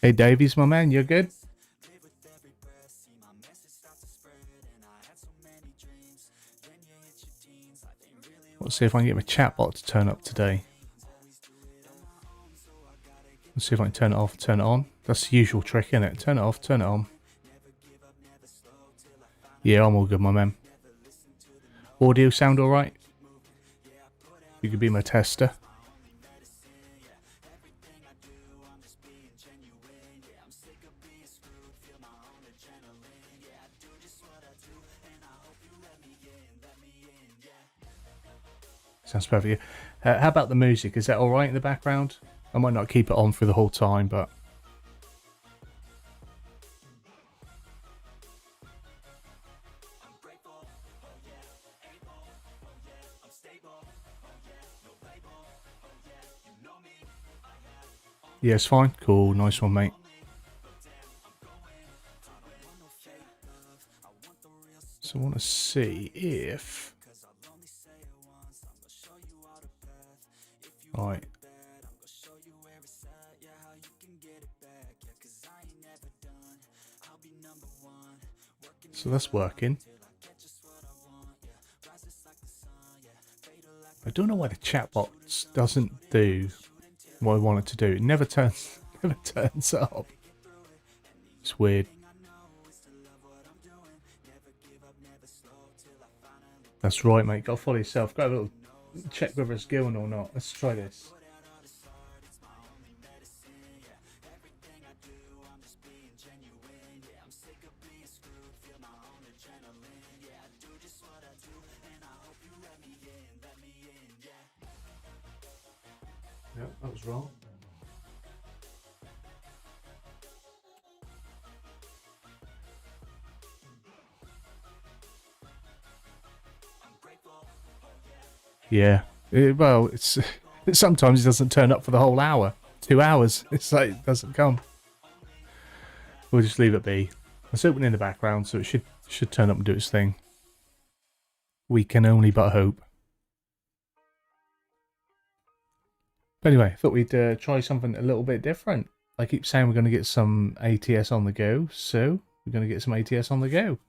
Hey Davies, my man, you're good? Let's see if I can get my chatbot to turn up today. Let's see if I can turn it off, turn it on. That's the usual trick, isn't it? Turn it off, turn it on. Yeah, I'm all good, my man. Audio sound alright? You could be my tester. Sounds perfect. How about the music? Is that alright in the background? I might not keep it on for the whole time, but... yeah, it's fine. Cool, nice one, mate. So I want to see if... Right. So that's working. I don't know why the chatbot doesn't do what I want it to do. It never turns up. It's weird. That's right, mate. Gotta follow yourself. Go have a little check whether it's going or not. Let's try this. Yep, that was wrong. Yeah. Well, it's sometimes it doesn't turn up for the whole hour. 2 hours. It's like it doesn't come. We'll just leave it be. It's open in the background, so it should turn up and do its thing. We can only but hope. But anyway, I thought we'd try something a little bit different. I keep saying we're going to get some ATS on the go, so we're going to get some ATS on the go.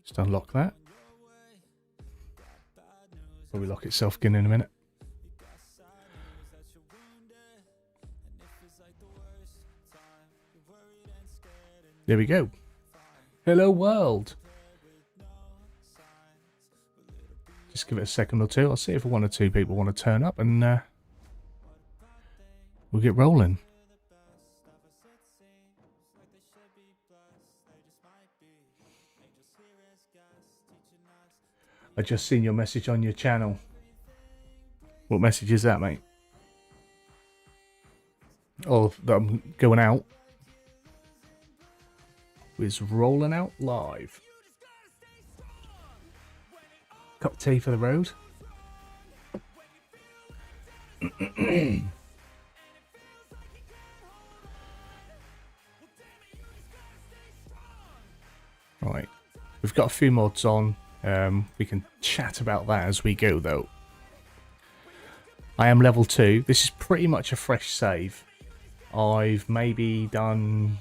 Just unlock that. Probably lock itself again in a minute. There we go. Hello world. Just give it a second or two. I'll see if one or two people want to turn up and we'll get rolling. I just seen your message on your channel. What message is that, mate? Oh, that I'm going out. It's rolling out live. Cup of tea for the road. Right. We've got a few mods on. We can chat about that as we go, though. I am level 2. This is pretty much a fresh save. I've maybe done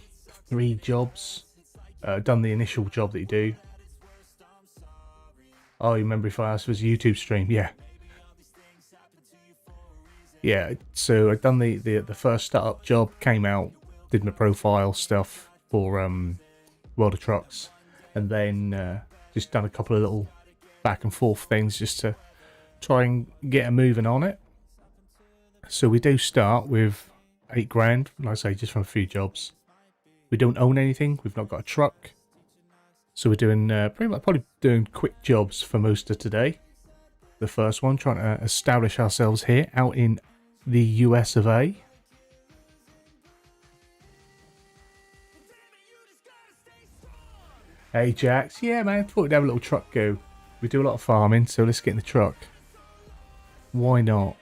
3 jobs. Done the initial job that you do. Oh, you remember if I asked if it was a YouTube stream? Yeah. Yeah, so I've done the first startup job, came out, did my profile stuff for World of Trucks, and then just done a couple of little back and forth things just to try and get a moving on it. So we do start with 8 grand, like I say, just from a few jobs. We don't own anything, we've not got a truck. So we're doing probably doing quick jobs for most of today. The first one, trying to establish ourselves here out in the US of A. Hey Jax, yeah man, thought we'd have a little truck go. We do a lot of farming, so let's get in the truck. Why not?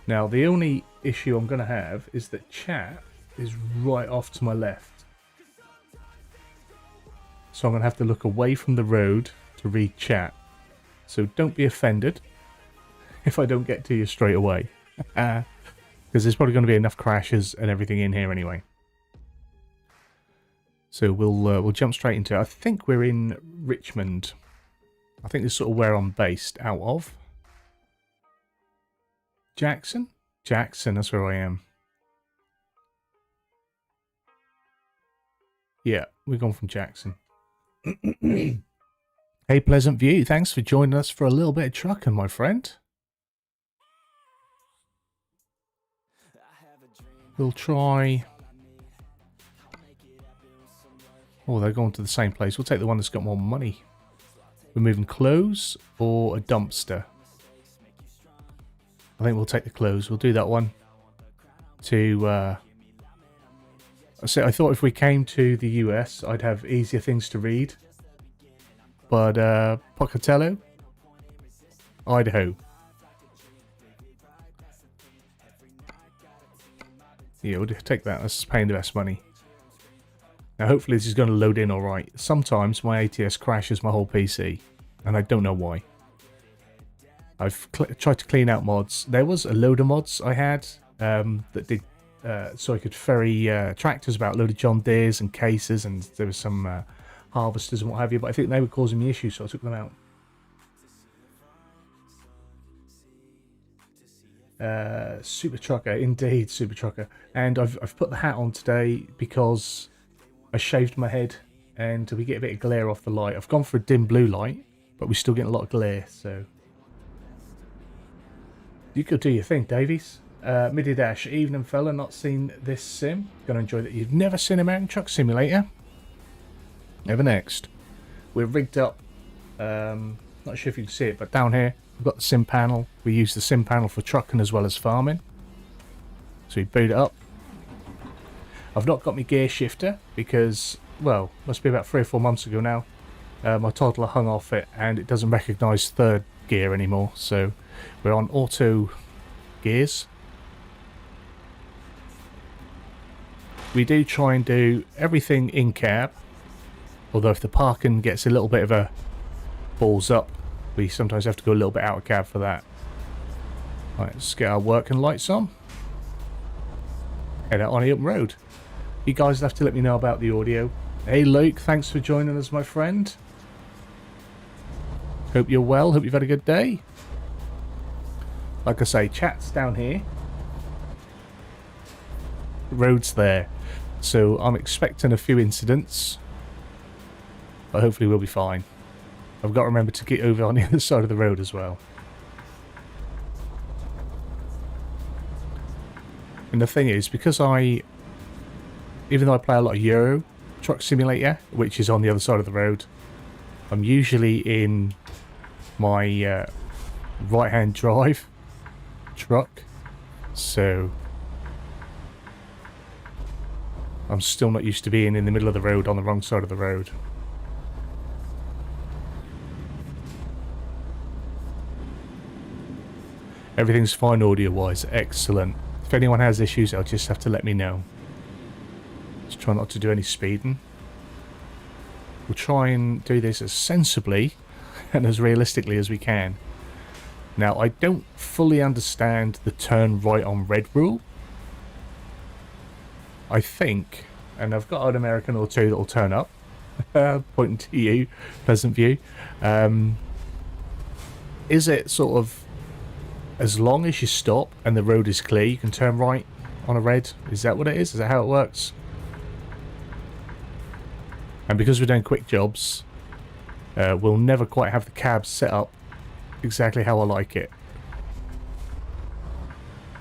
Now the only issue I'm going to have is that chat is right off to my left. So I'm going to have to look away from the road to read chat. So don't be offended if I don't get to you straight away. Because there's probably going to be enough crashes and everything in here anyway. So we'll jump straight into it. I think we're in Richmond. I think this is sort of where I'm based out of. Jackson? Jackson, that's where I am. Yeah, we've gone from Jackson. Hey, Pleasant View, thanks for joining us for a little bit of trucking, my friend. We'll try... Oh, they're going to the same place. We'll take the one that's got more money. We're moving clothes or a dumpster. I think we'll take the clothes. We'll do that one. I thought if we came to the US, I'd have easier things to read. But, Pocatello? Idaho. Yeah, we'll take that. That's paying the best money. Now, hopefully this is going to load in alright. Sometimes my ATS crashes my whole PC. And I don't know why. I've tried to clean out mods. There was a load of mods I had that did... so I could ferry tractors about, a load of John Deeres and cases, and there was some harvesters and what have you, but I think they were causing me issues, so I took them out. Super Trucker, indeed, Super Trucker. And I've put the hat on today because I shaved my head and we get a bit of glare off the light. I've gone for a dim blue light, but we're still getting a lot of glare, so... You could do your thing, Davies. Middy Dash, evening fella, not seen this sim. Gonna enjoy that. You've never seen American Truck Simulator? Never next. We're rigged up. Not sure if you can see it, but down here we've got the sim panel. We use the sim panel for trucking as well as farming. So we boot it up. I've not got my gear shifter because, well, must be about 3 or 4 months ago now. My toddler hung off it and it doesn't recognise third gear anymore. So we're on auto gears. We do try and do everything in cab, although if the parking gets a little bit of a balls up, we sometimes have to go a little bit out of cab for that. Right, let's get our working lights on. Head out on the open road. You guys have to let me know about the audio. Hey Luke, thanks for joining us, my friend. Hope you're well, hope you've had a good day. Like I say, chat's down here. The road's there. So I'm expecting a few incidents. But hopefully we'll be fine. I've got to remember to get over on the other side of the road as well. And the thing is, because even though I play a lot of Euro Truck Simulator, which is on the other side of the road, I'm usually in my right-hand drive truck, so I'm still not used to being in the middle of the road on the wrong side of the road. Everything's fine audio-wise, excellent. If anyone has issues, I'll just have to let me know. Just try not to do any speeding. We'll try and do this as sensibly and as realistically as we can. Now, I don't fully understand the turn right on red rule. I think, and I've got an American or two that will turn up, pointing to you, Pleasant View. Is it sort of, as long as you stop and the road is clear, you can turn right on a red? Is that what it is? Is that how it works? And because we're doing quick jobs, we'll never quite have the cab set up exactly how I like it.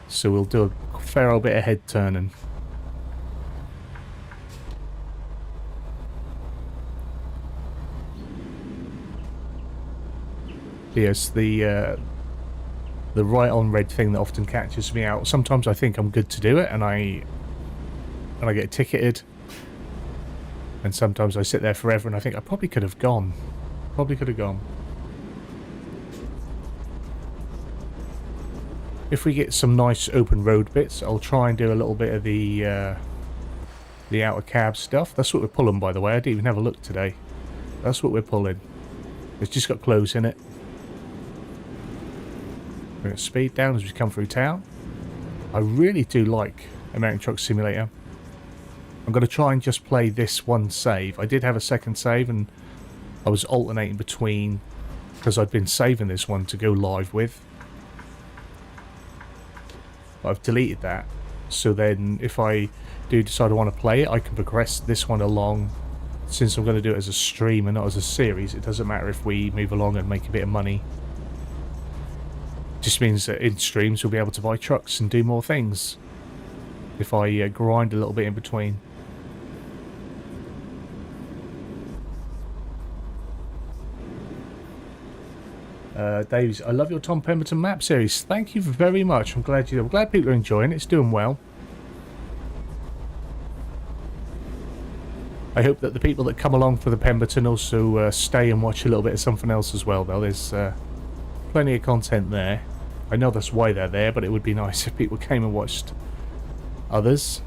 So we'll do a fair old bit of head turning. Yes, the right on red thing that often catches me out. Sometimes I think I'm good to do it and I get ticketed. And sometimes I sit there forever and I think I probably could have gone. If we get some nice open road bits, I'll try and do a little bit of the outer cab stuff. That's what we're pulling, by the way. I didn't even have a look today. That's what we're pulling. It's just got clothes in it. Bring the speed down as we come through town. I really do like American Truck Simulator. I'm going to try and just play this one save. I did have a second save and I was alternating between, because I'd been saving this one to go live with. But I've deleted that. So then if I do decide I want to play it, I can progress this one along. Since I'm going to do it as a stream and not as a series, it doesn't matter if we move along and make a bit of money. It just means that in streams we'll be able to buy trucks and do more things. If I grind a little bit in between. Davies, I love your Tom Pemberton map series. Thank you very much. I'm glad people are enjoying it. It's doing well. I hope that the people that come along for the Pemberton also stay and watch a little bit of something else as well, though. There's plenty of content there. I know that's why they're there, but it would be nice if people came and watched others.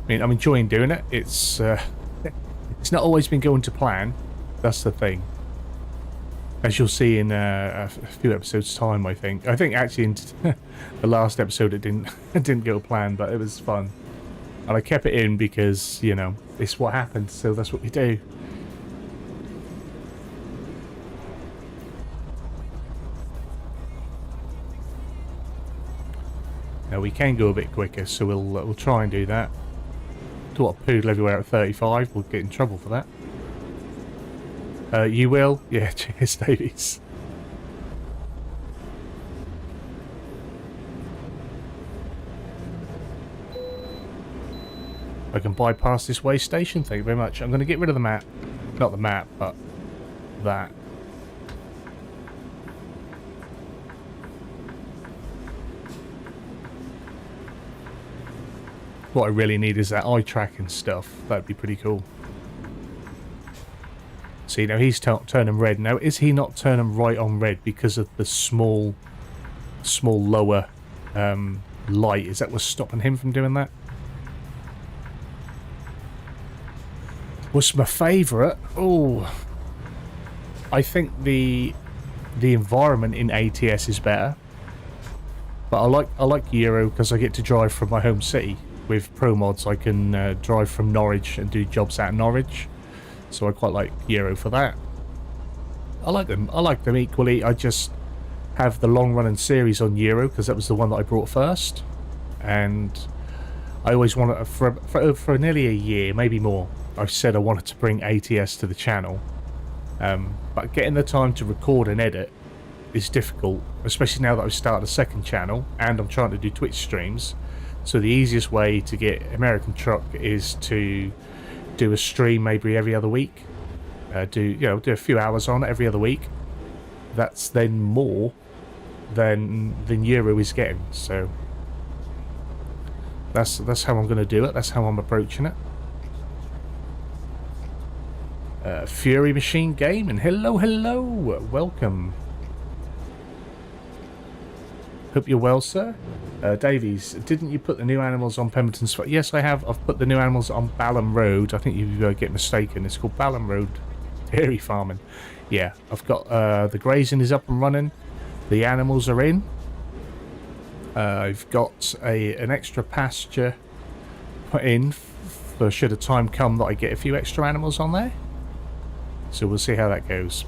I mean, I'm enjoying doing it. It's not always been going to plan. That's the thing. As you'll see in a few episodes' time, I think. I think actually in the last episode it didn't go to plan, but it was fun. And I kept it in because, you know, it's what happened, so that's what we do. Now we can go a bit quicker, so we'll try and do that. Do what, poodle everywhere at 35? We'll get in trouble for that. You will? Yeah, cheers, Davies. I can bypass this way station, thank you very much. I'm going to get rid of the map. Not the map, but that. What I really need is that eye tracking stuff. That'd be pretty cool. See, now he's turning red. Now, is he not turning right on red because of the small lower light? Is that what's stopping him from doing that? What's my favourite? Oh, I think the environment in ATS is better. But I like Euro because I get to drive from my home city. With Pro Mods, I can drive from Norwich and do jobs out of Norwich. So I quite like Euro for that. I like them equally. I just have the long running series on Euro because that was the one that I brought first. And I always wanted, for nearly a year, maybe more, I've said I wanted to bring ATS to the channel. But getting the time to record and edit is difficult, especially now that I've started a second channel and I'm trying to do Twitch streams. So the easiest way to get American Truck is to do a stream maybe every other week. Do a few hours on every other week. That's then more than Euro is getting. So that's how I'm going to do it. That's how I'm approaching it. Fury Machine Game, and hello, welcome. Hope you're well, sir. Davies, didn't you put the new animals on Pemberton's? Yes, I have. I've put the new animals on Balham Road. I think you get mistaken. It's called Balham Road Dairy Farming. Yeah, I've got the grazing is up and running. The animals are in. I've got an extra pasture put in for should a time come that I get a few extra animals on there. So we'll see how that goes.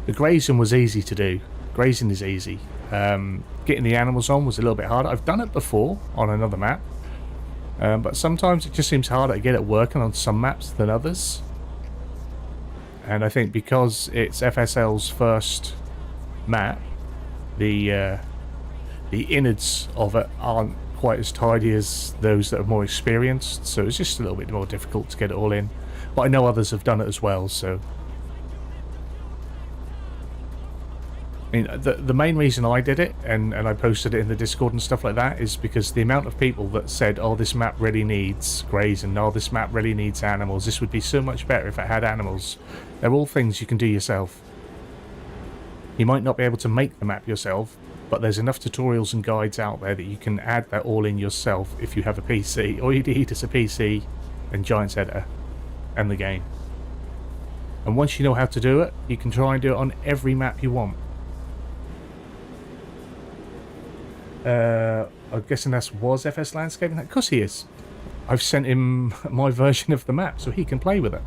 The grazing was easy to do. Grazing is easy. Getting the animals on was a little bit harder. I've done it before on another map. But sometimes it just seems harder to get it working on some maps than others. And I think because it's FSL's first map, the innards of it aren't quite as tidy as those that are more experienced. So it's just a little bit more difficult to get it all in. But I know others have done it as well, so... I mean, the main reason I did it, and I posted it in the Discord and stuff like that, is because the amount of people that said, oh, this map really needs grazing, oh, this map really needs animals, this would be so much better if it had animals. They're all things you can do yourself. You might not be able to make the map yourself, but there's enough tutorials and guides out there that you can add that all in yourself if you have a PC. All you need is a PC and Giants Editor and the game. And once you know how to do it, you can try and do it on every map you want. I'm guessing that's was FS Landscaping. Of course he is. I've sent him my version of the map so he can play with it.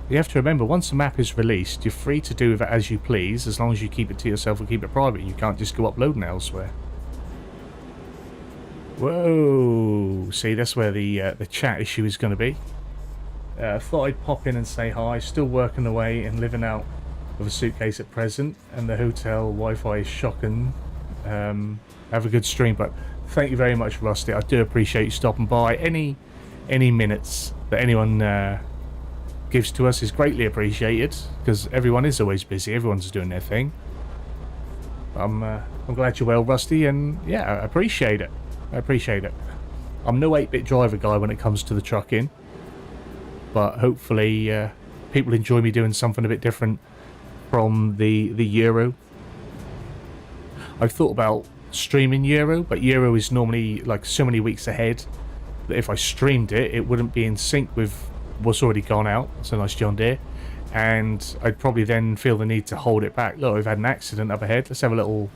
You have to remember, once a map is released, you're free to do with it as you please, as long as you keep it to yourself and keep it private. You can't just go uploading elsewhere. Whoa! See, that's where the chat issue is going to be. Thought I'd pop in and say hi. Still working away and living out of a suitcase at present, and the hotel Wi-Fi is shocking. Have a good stream, but thank you very much, Rusty. I do appreciate you stopping by. Any minutes that anyone gives to us is greatly appreciated, because everyone is always busy. Everyone's doing their thing. I'm glad you're well, Rusty, and yeah, I appreciate it. I appreciate it. I'm no 8-bit driver guy when it comes to the trucking, but hopefully people enjoy me doing something a bit different from the Euro. I've thought about streaming Euro, but Euro is normally like so many weeks ahead that if I streamed it, it wouldn't be in sync with what's already gone out. It's a nice John Deere, and I'd probably then feel the need to hold it back. Look, we've had an accident up ahead. Let's have a little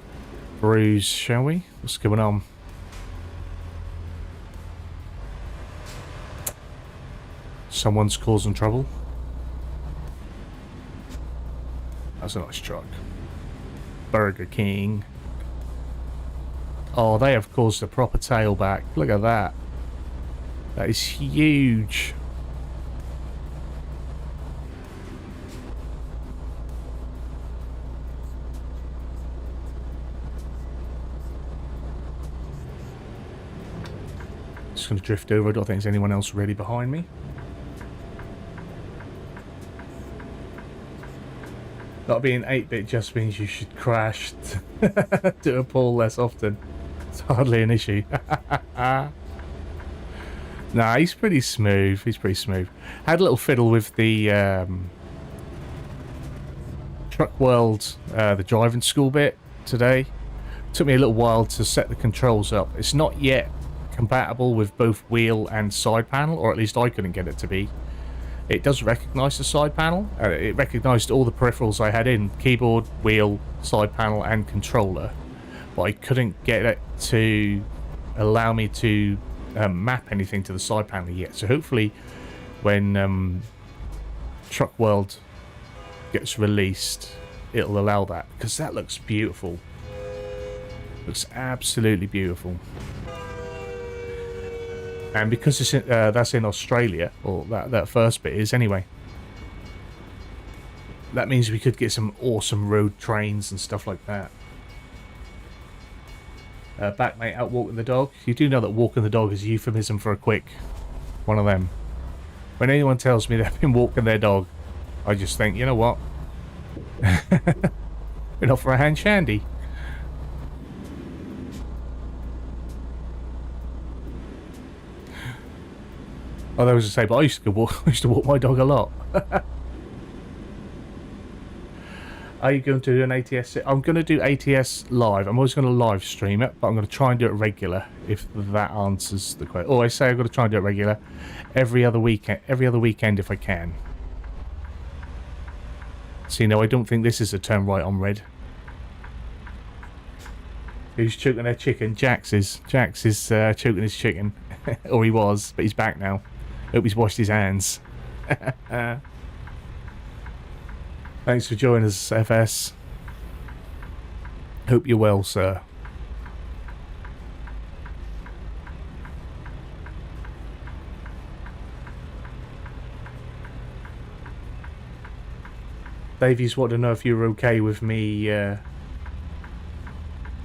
bruise, shall we? What's going on? Someone's causing trouble. That's a nice truck. Burger King. Oh, they have caused a proper tailback. Look at that. That is huge. Just going to drift over. I don't think there's anyone else really behind me. Not being 8-bit just means you should crash to a pool less often. It's hardly an issue. Nah, he's pretty smooth. He's pretty smooth. Had a little fiddle with the Truck World, the driving school bit today. Took me a little while to set the controls up. It's not yet compatible with both wheel and side panel, or at least I couldn't get it to be. It does recognise the side panel. It recognised all the peripherals I had in: keyboard, wheel, side panel and controller. But I couldn't get it to allow me to map anything to the side panel yet. So hopefully when Truck World gets released, it'll allow that, because that looks beautiful. Looks absolutely beautiful. And because it's in, that's in Australia, or that first bit is anyway, that means we could get some awesome road trains and stuff like that. Back mate, out walking the dog. You do know that walking the dog is a euphemism for a quick one of them. When anyone tells me they've been walking their dog, I just think, you know what? Been off for a hand shandy. Oh, that was to say, but I used to walk my dog a lot. Are you going to do an ATS? I'm going to do ATS live. I'm always going to live stream it, but I'm going to try and do it regular, if that answers the question. Oh, I say I've got to try and do it regular every other weekend if I can. See, no, I don't think this is a turn right on red. Who's choking their chicken? Jax is choking his chicken. Or he was, but he's back now. Hope he's washed his hands. Thanks for joining us, FS. Hope you're well, sir. Davies wanted to know if you were okay with me, if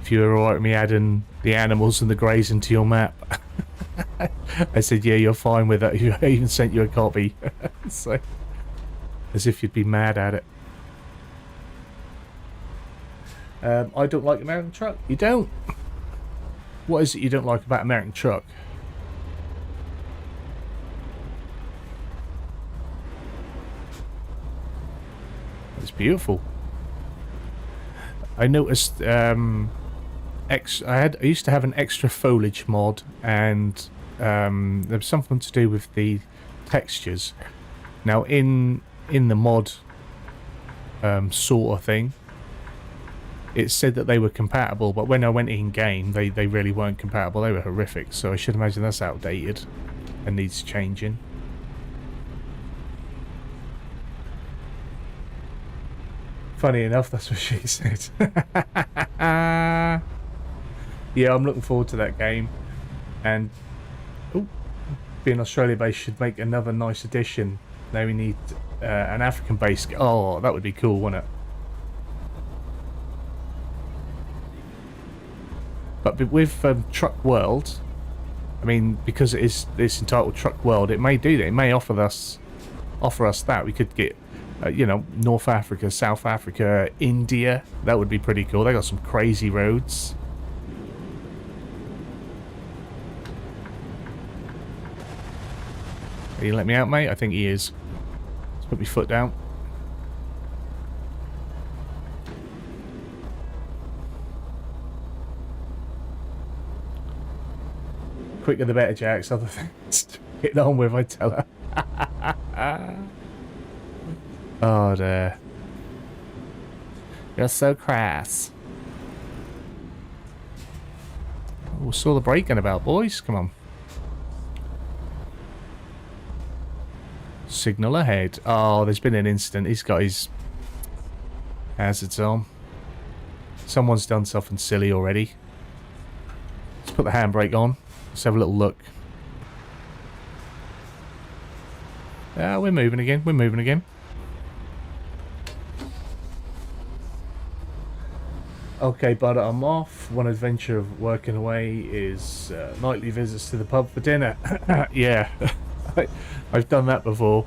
you were alright with me adding the animals and the greys into your map. I said, yeah, you're fine with that. I even sent you a copy. So, as if you'd be mad at it. I don't like American Truck. You don't? What is it you don't like about American Truck? beautiful. I noticed I used to have an extra foliage mod, and there was something to do with the textures. Now in the mod sort of thing, it said that they were compatible, but when I went in game, they really weren't compatible. They were horrific, so I should imagine that's outdated and needs changing. Funny enough, that's what she said. Yeah, I'm looking forward to that game. And being Australia-based should make another nice addition. Now we need an African-based... Oh, that would be cool, wouldn't it? But with Truck World, I mean, because it's entitled Truck World, it may do that. It may offer us that. We could get, you know, North Africa, South Africa, India. That would be pretty cool. They got some crazy roads. Are you let me out, mate? I think he is. Let's put my foot down. Quicker the better, Jax. Other things to get on with, I tell her. Oh, dear. You're so crass. Oh, saw the braking about, boys. Come on. Signal ahead. Oh, there's been an incident. He's got his hazards on. Someone's done something silly already. Let's put the handbrake on. Let's have a little look. We're moving again. We're moving again. Okay, but I'm off. One adventure of working away is nightly visits to the pub for dinner. Yeah, I've done that before.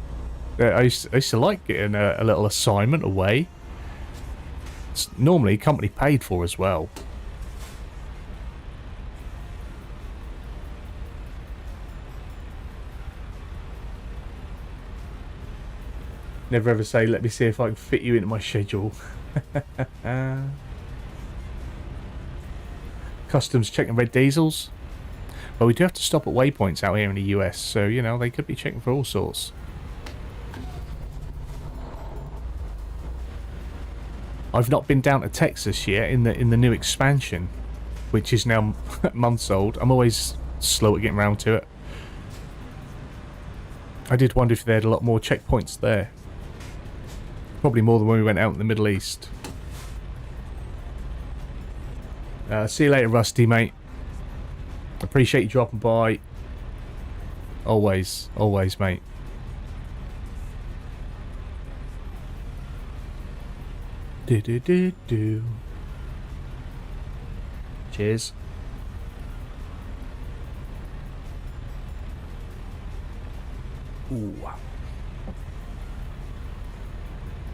I used to like getting a little assignment away. It's normally company paid for as well. Never ever say, let me see if I can fit you into my schedule. Customs checking red diesels. Well, we do have to stop at waypoints out here in the US, so, you know, they could be checking for all sorts. I've not been down to Texas yet in the new expansion, which is now months old. I'm always slow at getting around to it. I did wonder if they had a lot more checkpoints there. Probably more than when we went out in the Middle East. See you later, Rusty, mate. Appreciate you dropping by. Always, always, mate. Do. Cheers. Ooh.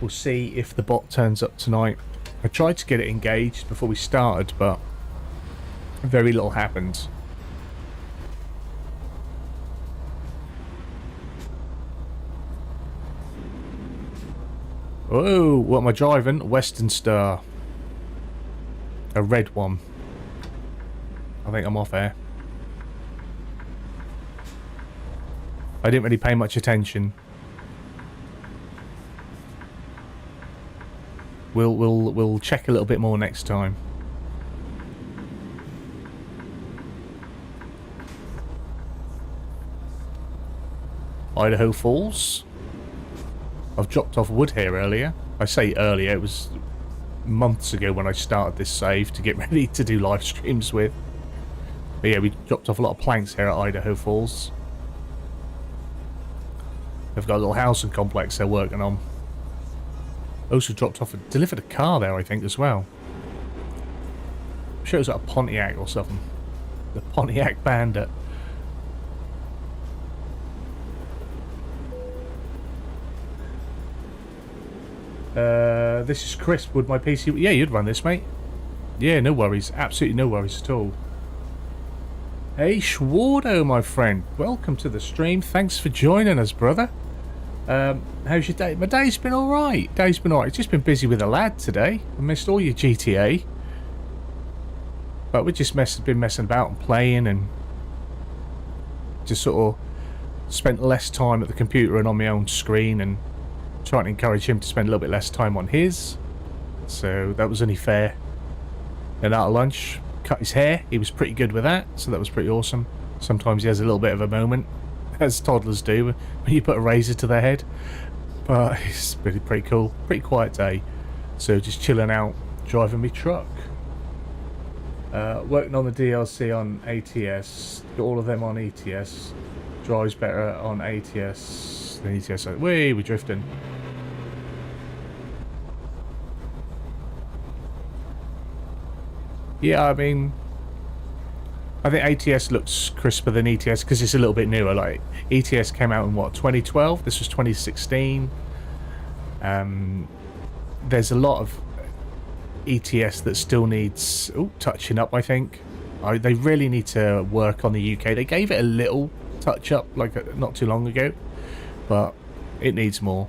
We'll see if the bot turns up tonight. I tried to get it engaged before we started, but very little happened. Oh, what am I driving? Western Star. A red one. I think I'm off air. I didn't really pay much attention. We'll check a little bit more next time. Idaho Falls. I've dropped off wood here earlier. I say earlier, it was months ago when I started this save to get ready to do live streams with. But yeah, we dropped off a lot of planks here at Idaho Falls. They've got a little housing complex they're working on. Also dropped off delivered a car there, I think, as well. I'm sure it was like a Pontiac or something. The Pontiac Bandit. This is Chris. Would my PC... Yeah, you'd run this, mate. Yeah, no worries. Absolutely no worries at all. Hey, Schwardo, my friend. Welcome to the stream. Thanks for joining us, brother. How's your day? My day's been alright. Day's been alright. Just been busy with a lad today. I missed all your GTA. But we just been messing about and playing and just sort of spent less time at the computer and on my own screen and trying to encourage him to spend a little bit less time on his. So that was only fair. And out of lunch, cut his hair. He was pretty good with that, so that was pretty awesome. Sometimes he has a little bit of a moment, as toddlers do, when you put a razor to their head. But it's really pretty cool. Pretty quiet day. So just chilling out, driving me truck. Working on the DLC on ATS. Got all of them on ETS. Drives better on ATS than ETS. We're drifting. Yeah, I mean, I think ATS looks crisper than ETS because it's a little bit newer. Like, ETS came out in what, 2012? This was 2016. There's a lot of ETS that still needs touching up, I think. They really need to work on the UK. They gave it a little touch up like not too long ago, but it needs more.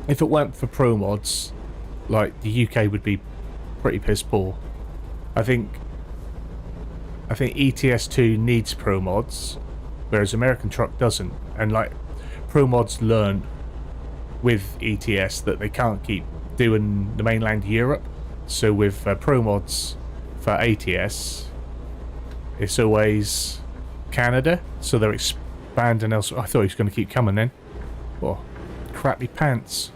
If it weren't for pro mods, like, the UK would be pretty piss poor. I think ETS2 needs pro mods, whereas American Truck doesn't. And like, pro mods learn with ETS that they can't keep doing the mainland Europe. So with pro mods for ATS, it's always Canada. So they're expanding elsewhere. I thought he was going to keep coming then. Oh, crappy pants.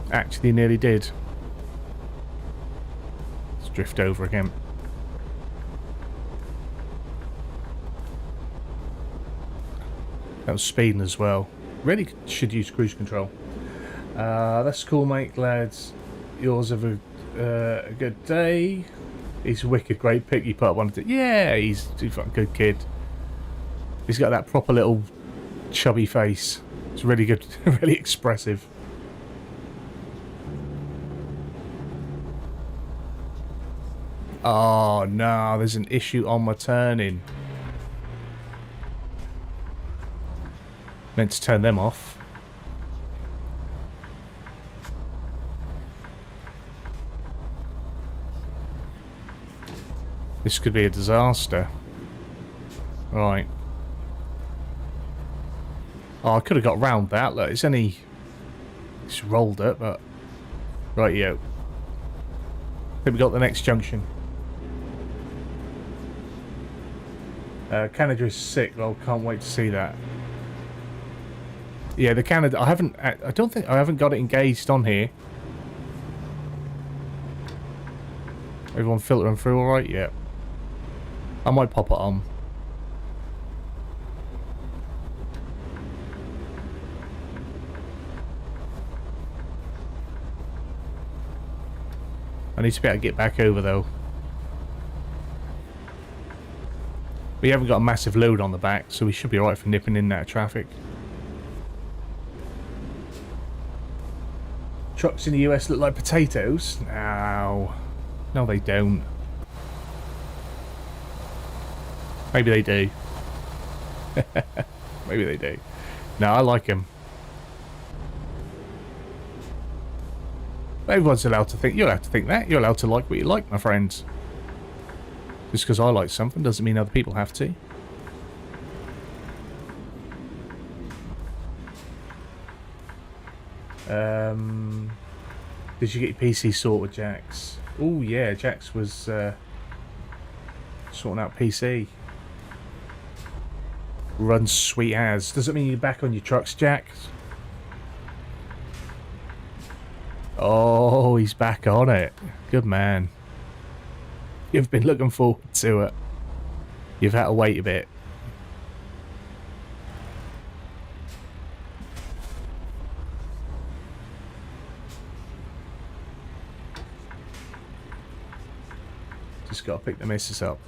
Actually nearly did. Drift over again. That was speeding as well. Really should use cruise control. That's cool, mate. Lads, yours have a good day. He's a wicked great pick. You put up one. Yeah, he's a fucking good kid. He's got that proper little chubby face. It's really good, really expressive. Oh no, there's an issue on my turning. Meant to turn them off. This could be a disaster. Right. Oh, I could have got round that. Look, it's only... It's rolled it, but... Right, yo. I think we got the next junction. Canada is sick. Well, can't wait to see that. Yeah, the Canada. I don't think I haven't got it engaged on here. Everyone filtering through all right? Yeah. I might pop it on. I need to be able to get back over though. We haven't got a massive load on the back, so we should be alright for nipping in that traffic. Trucks in the US look like potatoes? No. No, they don't. Maybe they do. Maybe they do. No, I like them. Everyone's allowed to think. You're allowed to think that. You're allowed to like what you like, my friends. Just because I like something doesn't mean other people have to. Did you get your PC sorted, Jax? Oh yeah, Jax was sorting out PC. Runs sweet as. Does it mean you're back on your trucks, Jax? Oh, he's back on it. Good man. You've been looking forward to it. You've had to wait a bit. Just got to pick the missus up.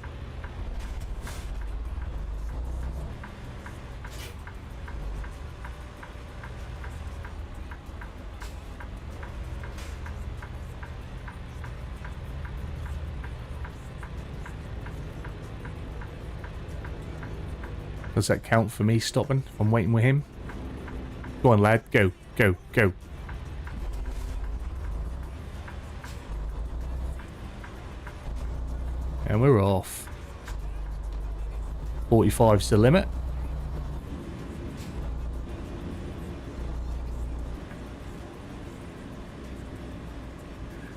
Does that count for me stopping if I'm waiting with him? Go on, lad. Go, go, go. And we're off. 45's the limit.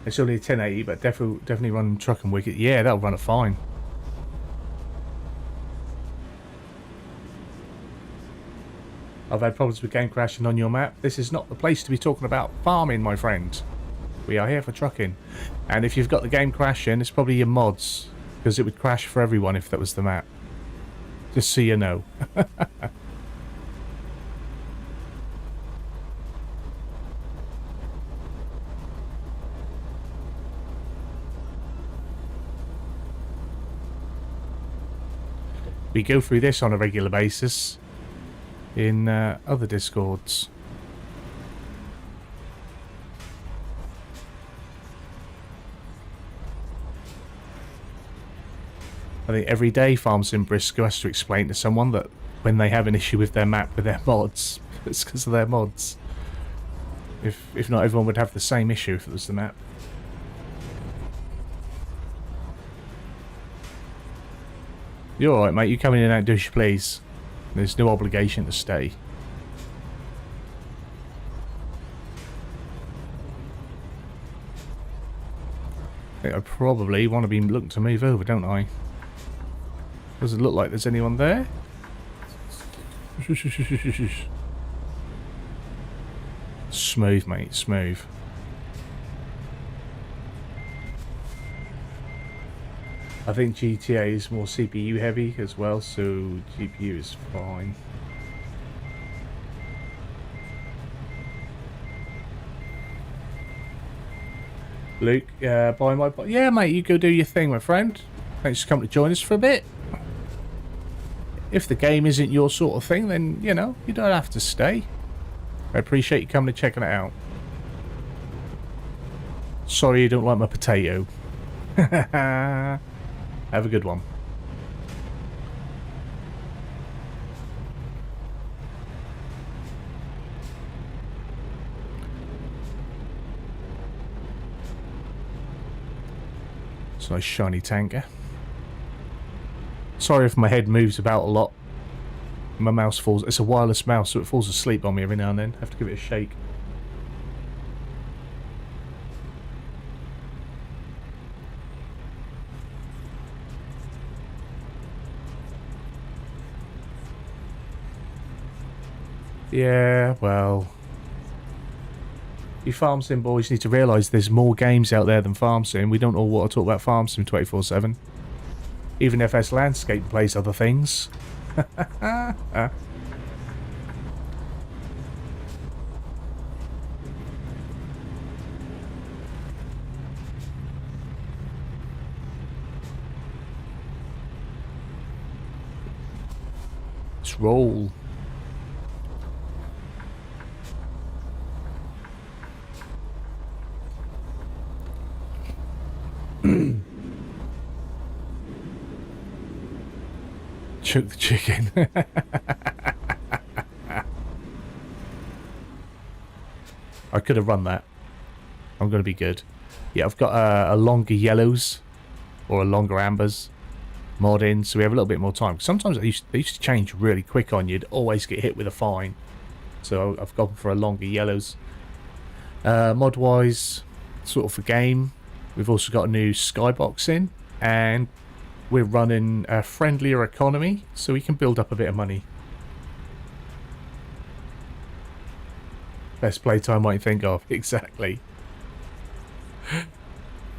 It's only a 1080, but definitely run truck and wicket. Yeah, that'll run it fine. I've had problems with game crashing on your map. This is not the place to be talking about farming, my friend. We are here for trucking. And if you've got the game crashing, it's probably your mods. Because it would crash for everyone if that was the map. Just so you know. We go through this on a regular basis in other Discords. I think every day Farmsim Briscoe has to explain to someone that when they have an issue with their map with their mods, it's because of their mods. If not, everyone would have the same issue if it was the map. You're alright, mate. You come in and out, do as you please. There's no obligation to stay. I think I probably want to be looking to move over, don't I? Doesn't look like there's anyone there. Smooth, mate. Smooth. I think GTA is more CPU heavy as well, so GPU is fine. Luke, buy my... Yeah, mate, you go do your thing, my friend. Thanks for coming to join us for a bit. If the game isn't your sort of thing, then, you know, you don't have to stay. I appreciate you coming and checking it out. Sorry you don't like my potato. Have a good one. It's a nice shiny tanker. Sorry if my head moves about a lot. My mouse falls. It's a wireless mouse, so it falls asleep on me every now and then. I have to give it a shake. Yeah, well, you farm sim boys need to realise there's more games out there than farm sim. We don't all want to talk about farm sim 24/7. Even FS Landscape plays other things. Let's roll. Choke the chicken. I could have run that. I'm going to be good. Yeah, I've got a longer yellows or a longer ambers mod in, so we have a little bit more time. Sometimes they used to change really quick on you. You'd always get hit with a fine. So I've gone for a longer yellows. Mod-wise, sort of for game, we've also got a new skybox in, and we're running a friendlier economy, so we can build up a bit of money. Best playtime I can think of, exactly.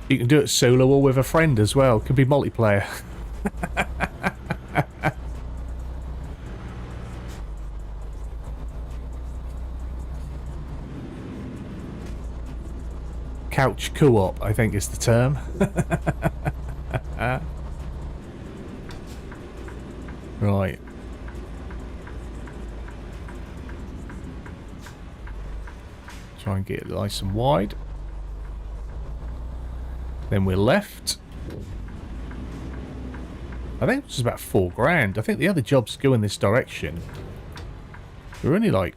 You can do it solo or with a friend as well. Could be multiplayer. Couch co-op, I think is the term. Right. Try and get it nice and wide. Then we're left. I think it was about 4 grand. I think the other jobs go in this direction. They're only like,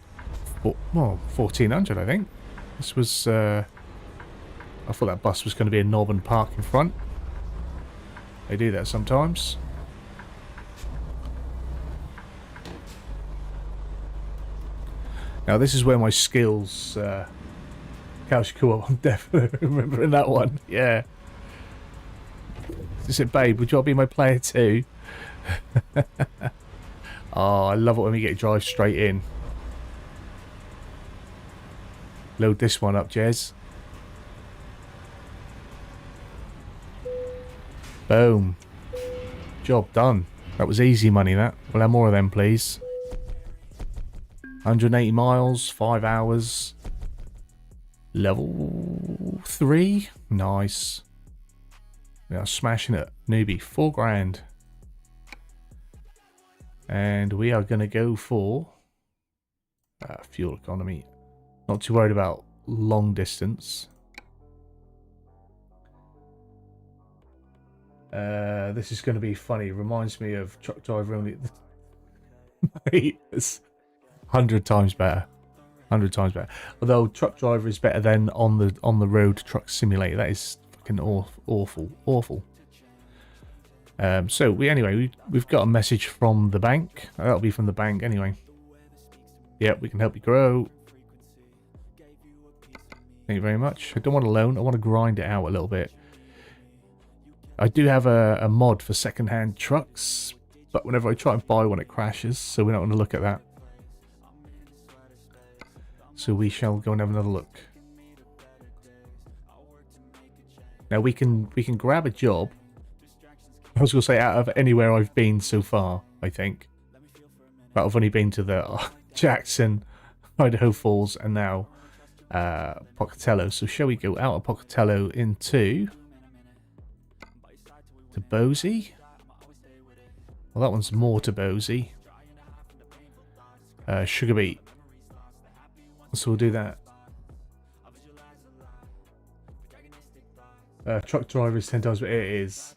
well, 1,400, I think. This was, I thought that bus was going to be a knob and park in front. They do that sometimes. Now this is where my skills couch co-op. I'm definitely remembering that one. Yeah. Is it, babe? Would you want to be my player too? Oh, I love it when we get to drive straight in. Load this one up, Jez. Boom. Job done. That was easy money, that. We'll have more of them, please. 180 miles, 5 hours. Level 3. Nice. We are smashing it. Newbie, 4 grand. And we are going to go for fuel economy. Not too worried about long distance. This is going to be funny. Reminds me of truck driver only. Mate, it's 100 times better. 100 times better. Although truck driver is better than on the road truck simulator. That is fucking awful. So we've got a message from the bank. That'll be from the bank anyway. Yep, we can help you grow. Thank you very much. I don't want a loan. I want to grind it out a little bit. I do have a mod for second-hand trucks, but whenever I try and buy one, it crashes. So we're not going to look at that. So we shall go and have another look. Now we can grab a job. I was going to say out of anywhere I've been so far, I think. But I've only been to the Jackson, Idaho Falls, and now Pocatello. So shall we go out of Pocatello into to Boise? Well, that one's more to Boise. Sugar Beet. So we'll do that. Truck driver is 10 times what it is.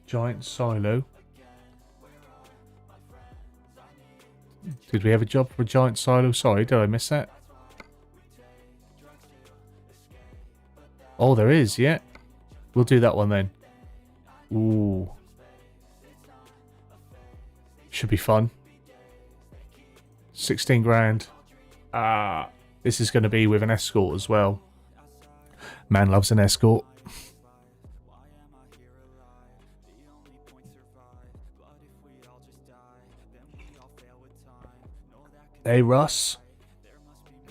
Giant silo. Did we have a job for a giant silo? Sorry, did I miss that? Oh, there is, yeah. We'll do that one then. Ooh. Should be fun. 16 grand. This is going to be with an escort as well. Man loves an escort. Hey Russ,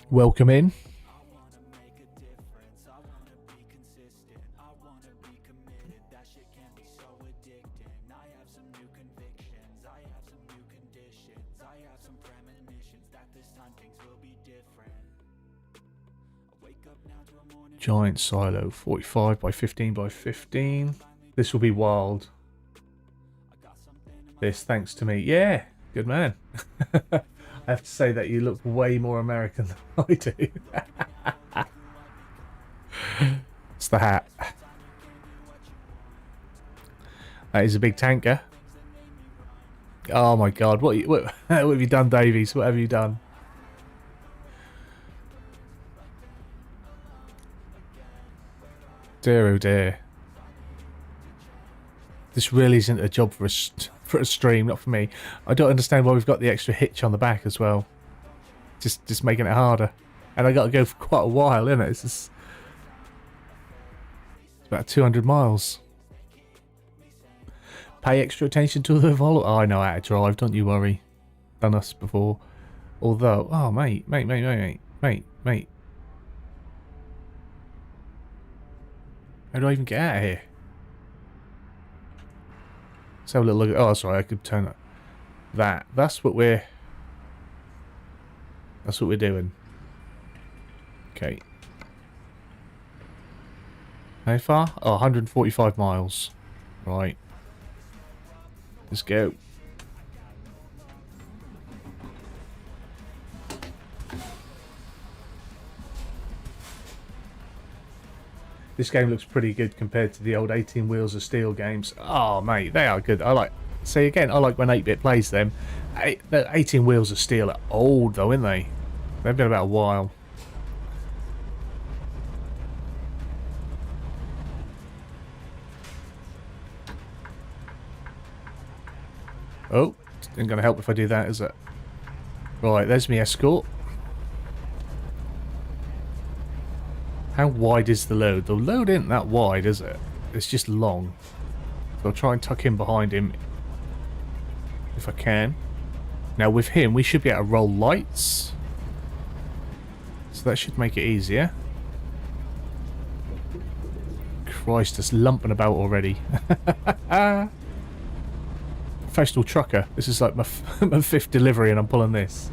welcome in. Giant silo, 45 by 15 by 15. This will be wild. This, thanks to me. Yeah, good man. I have to say that you look way more American than I do. It's the hat. That is a big tanker. Oh my god, what have you done, Davies? What have you done? Dear oh dear. This really isn't a job for a stream, not for me. I don't understand why we've got the extra hitch on the back as well. Just making it harder. And I got to go for quite a while, isn't it? It's about 200 miles. Pay extra attention to the vol. Oh, I know how to drive, don't you worry. Done us before. Although, oh mate. How do I even get out of here? Let's have a little look at... Oh, sorry, I could turn that. That's what we're doing. Okay. How far? Oh, 145 miles. Right. Let's go. This game looks pretty good compared to the old 18 Wheels of Steel games. Oh, mate, they are good. I like... See, again, I like when 8-Bit plays them. The 18 Wheels of Steel are old, though, aren't they? They've been about a while. Oh, isn't going to help if I do that, is it? Right, there's my escort. How wide is the load? The load isn't that wide, is it? It's just long. So I'll try and tuck in behind him if I can. Now with him, we should be able to roll lights. So that should make it easier. Christ, it's lumping about already. Professional trucker. This is like my 5th delivery and I'm pulling this.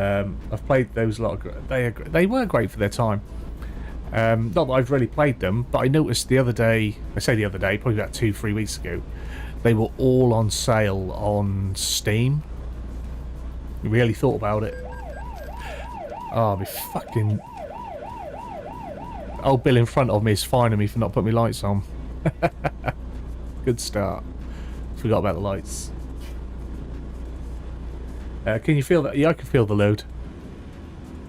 I've played those a lot. They were great for their time. Not that I've really played them, but I noticed the other day, I say the other day, probably about 2-3 weeks ago, they were all on sale on Steam. Really thought about it. Oh, my fucking... Old Bill in front of me is fining me for not putting my lights on. Good start. Forgot about the lights. Can you feel that? Yeah, I can feel the load.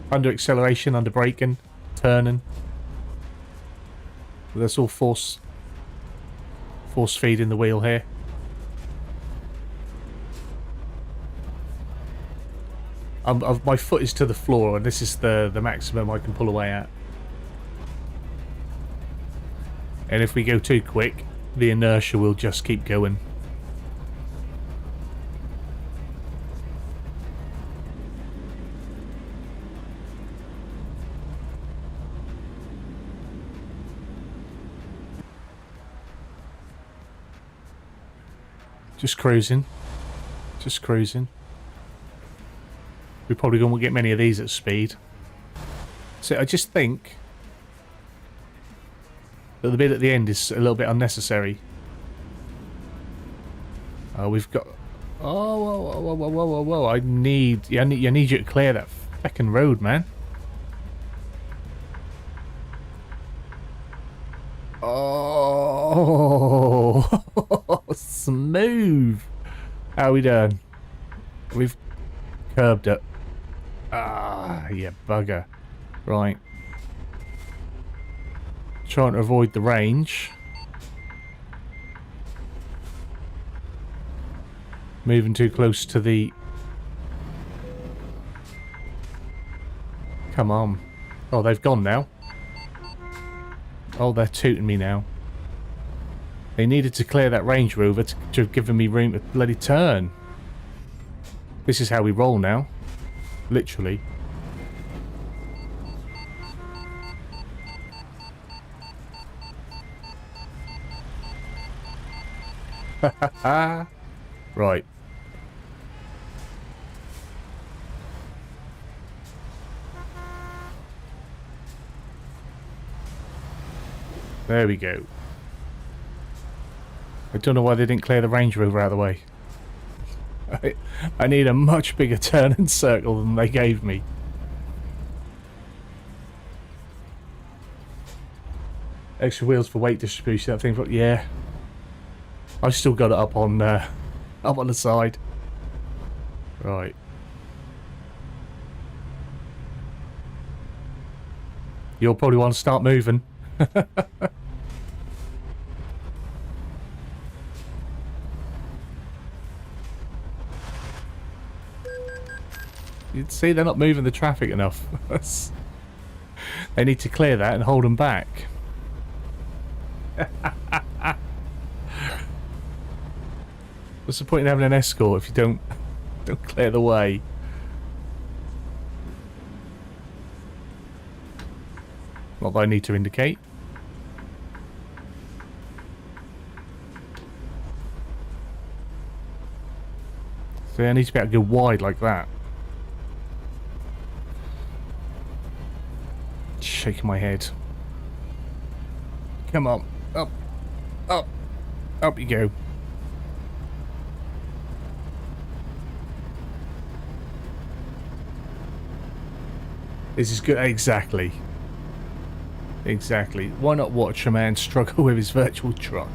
Under acceleration, under braking, turning. That's all force feeding the wheel here. My foot is to the floor, and this is the maximum I can pull away at. And if we go too quick, the inertia will just keep going. Just cruising. Just cruising. We probably won't get many of these at speed. So I just think that the bit at the end is a little bit unnecessary. We've got... Oh, whoa, whoa, whoa, whoa, whoa, whoa. I need you to clear that fucking road, man. Oh, smooth. How we doing? We've curbed it. Ah, you bugger. Right. Trying to avoid the range. Moving too close to the... Come on. Oh, they've gone now. Oh, they're tooting me now. They needed to clear that Range Rover to have given me room to bloody turn. This is how we roll now. Literally. Right. There we go. I don't know why they didn't clear the Range Rover out of the way. I need a much bigger turn and circle than they gave me. Extra wheels for weight distribution, that thing, but yeah. I've still got it up on the side. Right. You'll probably want to start moving. You'd see they're not moving the traffic enough. They need to clear that and hold them back. What's the point in having an escort if you don't clear the way? Not that I need to indicate. So I need to be able to go wide like that. Shaking my head. Come on. Up. Up. Up you go. This is good. Exactly. Exactly. Why not watch a man struggle with his virtual truck?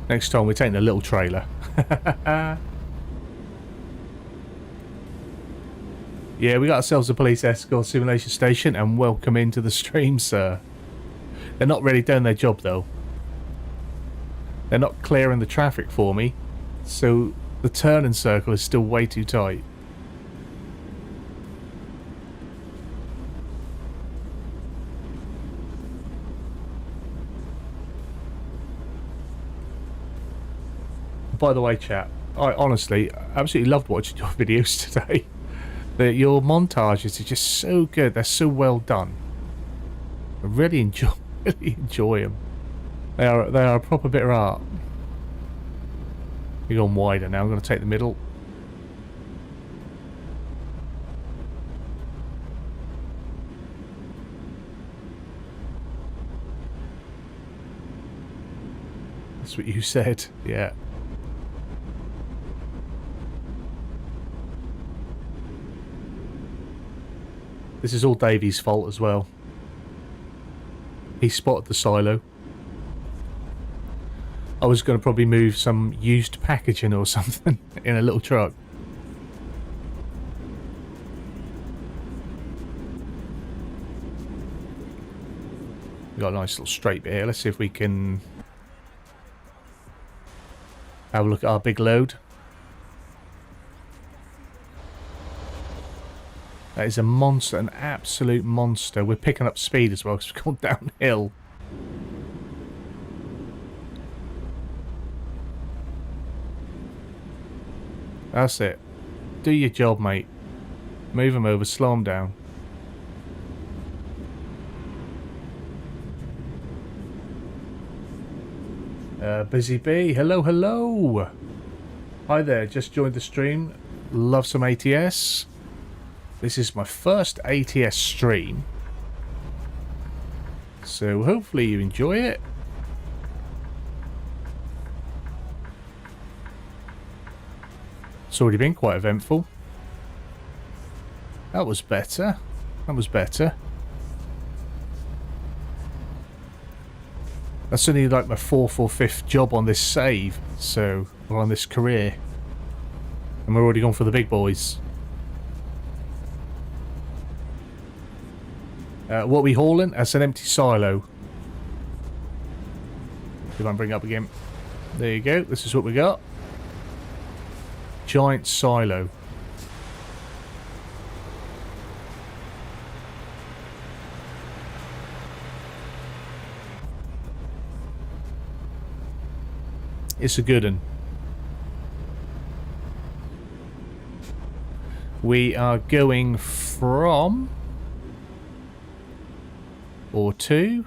Next time we're taking a little trailer. Yeah, we got ourselves a police escort simulation station, and welcome into the stream, sir. They're not really doing their job, though. They're not clearing the traffic for me, so the turning circle is still way too tight. By the way, chat, I honestly absolutely loved watching your videos today. Your montages are just so good. They're so well done. I really enjoy them. They are a proper bit of art. You're going wider now. I'm going to take the middle. That's what you said. Yeah. This is all Davey's fault as well. He spotted the silo. I was going to probably move some used packaging or something in a little truck. We've got a nice little straight bit here. Let's see if we can have a look at our big load. That is a monster, an absolute monster. We're picking up speed as well because we've gone downhill. That's it. Do your job, mate. Move them over, slow them down. Busy Bee, hello, hello. Hi there, just joined the stream. Love some ATS. This is my first ATS stream, so hopefully you enjoy it. It's already been quite eventful. That was better. That was better. That's only like my 4th or 5th job on this save, so, or on this career. And we're already gone for the big boys. What are we hauling? That's an empty silo. If I bring it up again. There you go. This is what we got. Giant silo. It's a good one. We are going from... or two.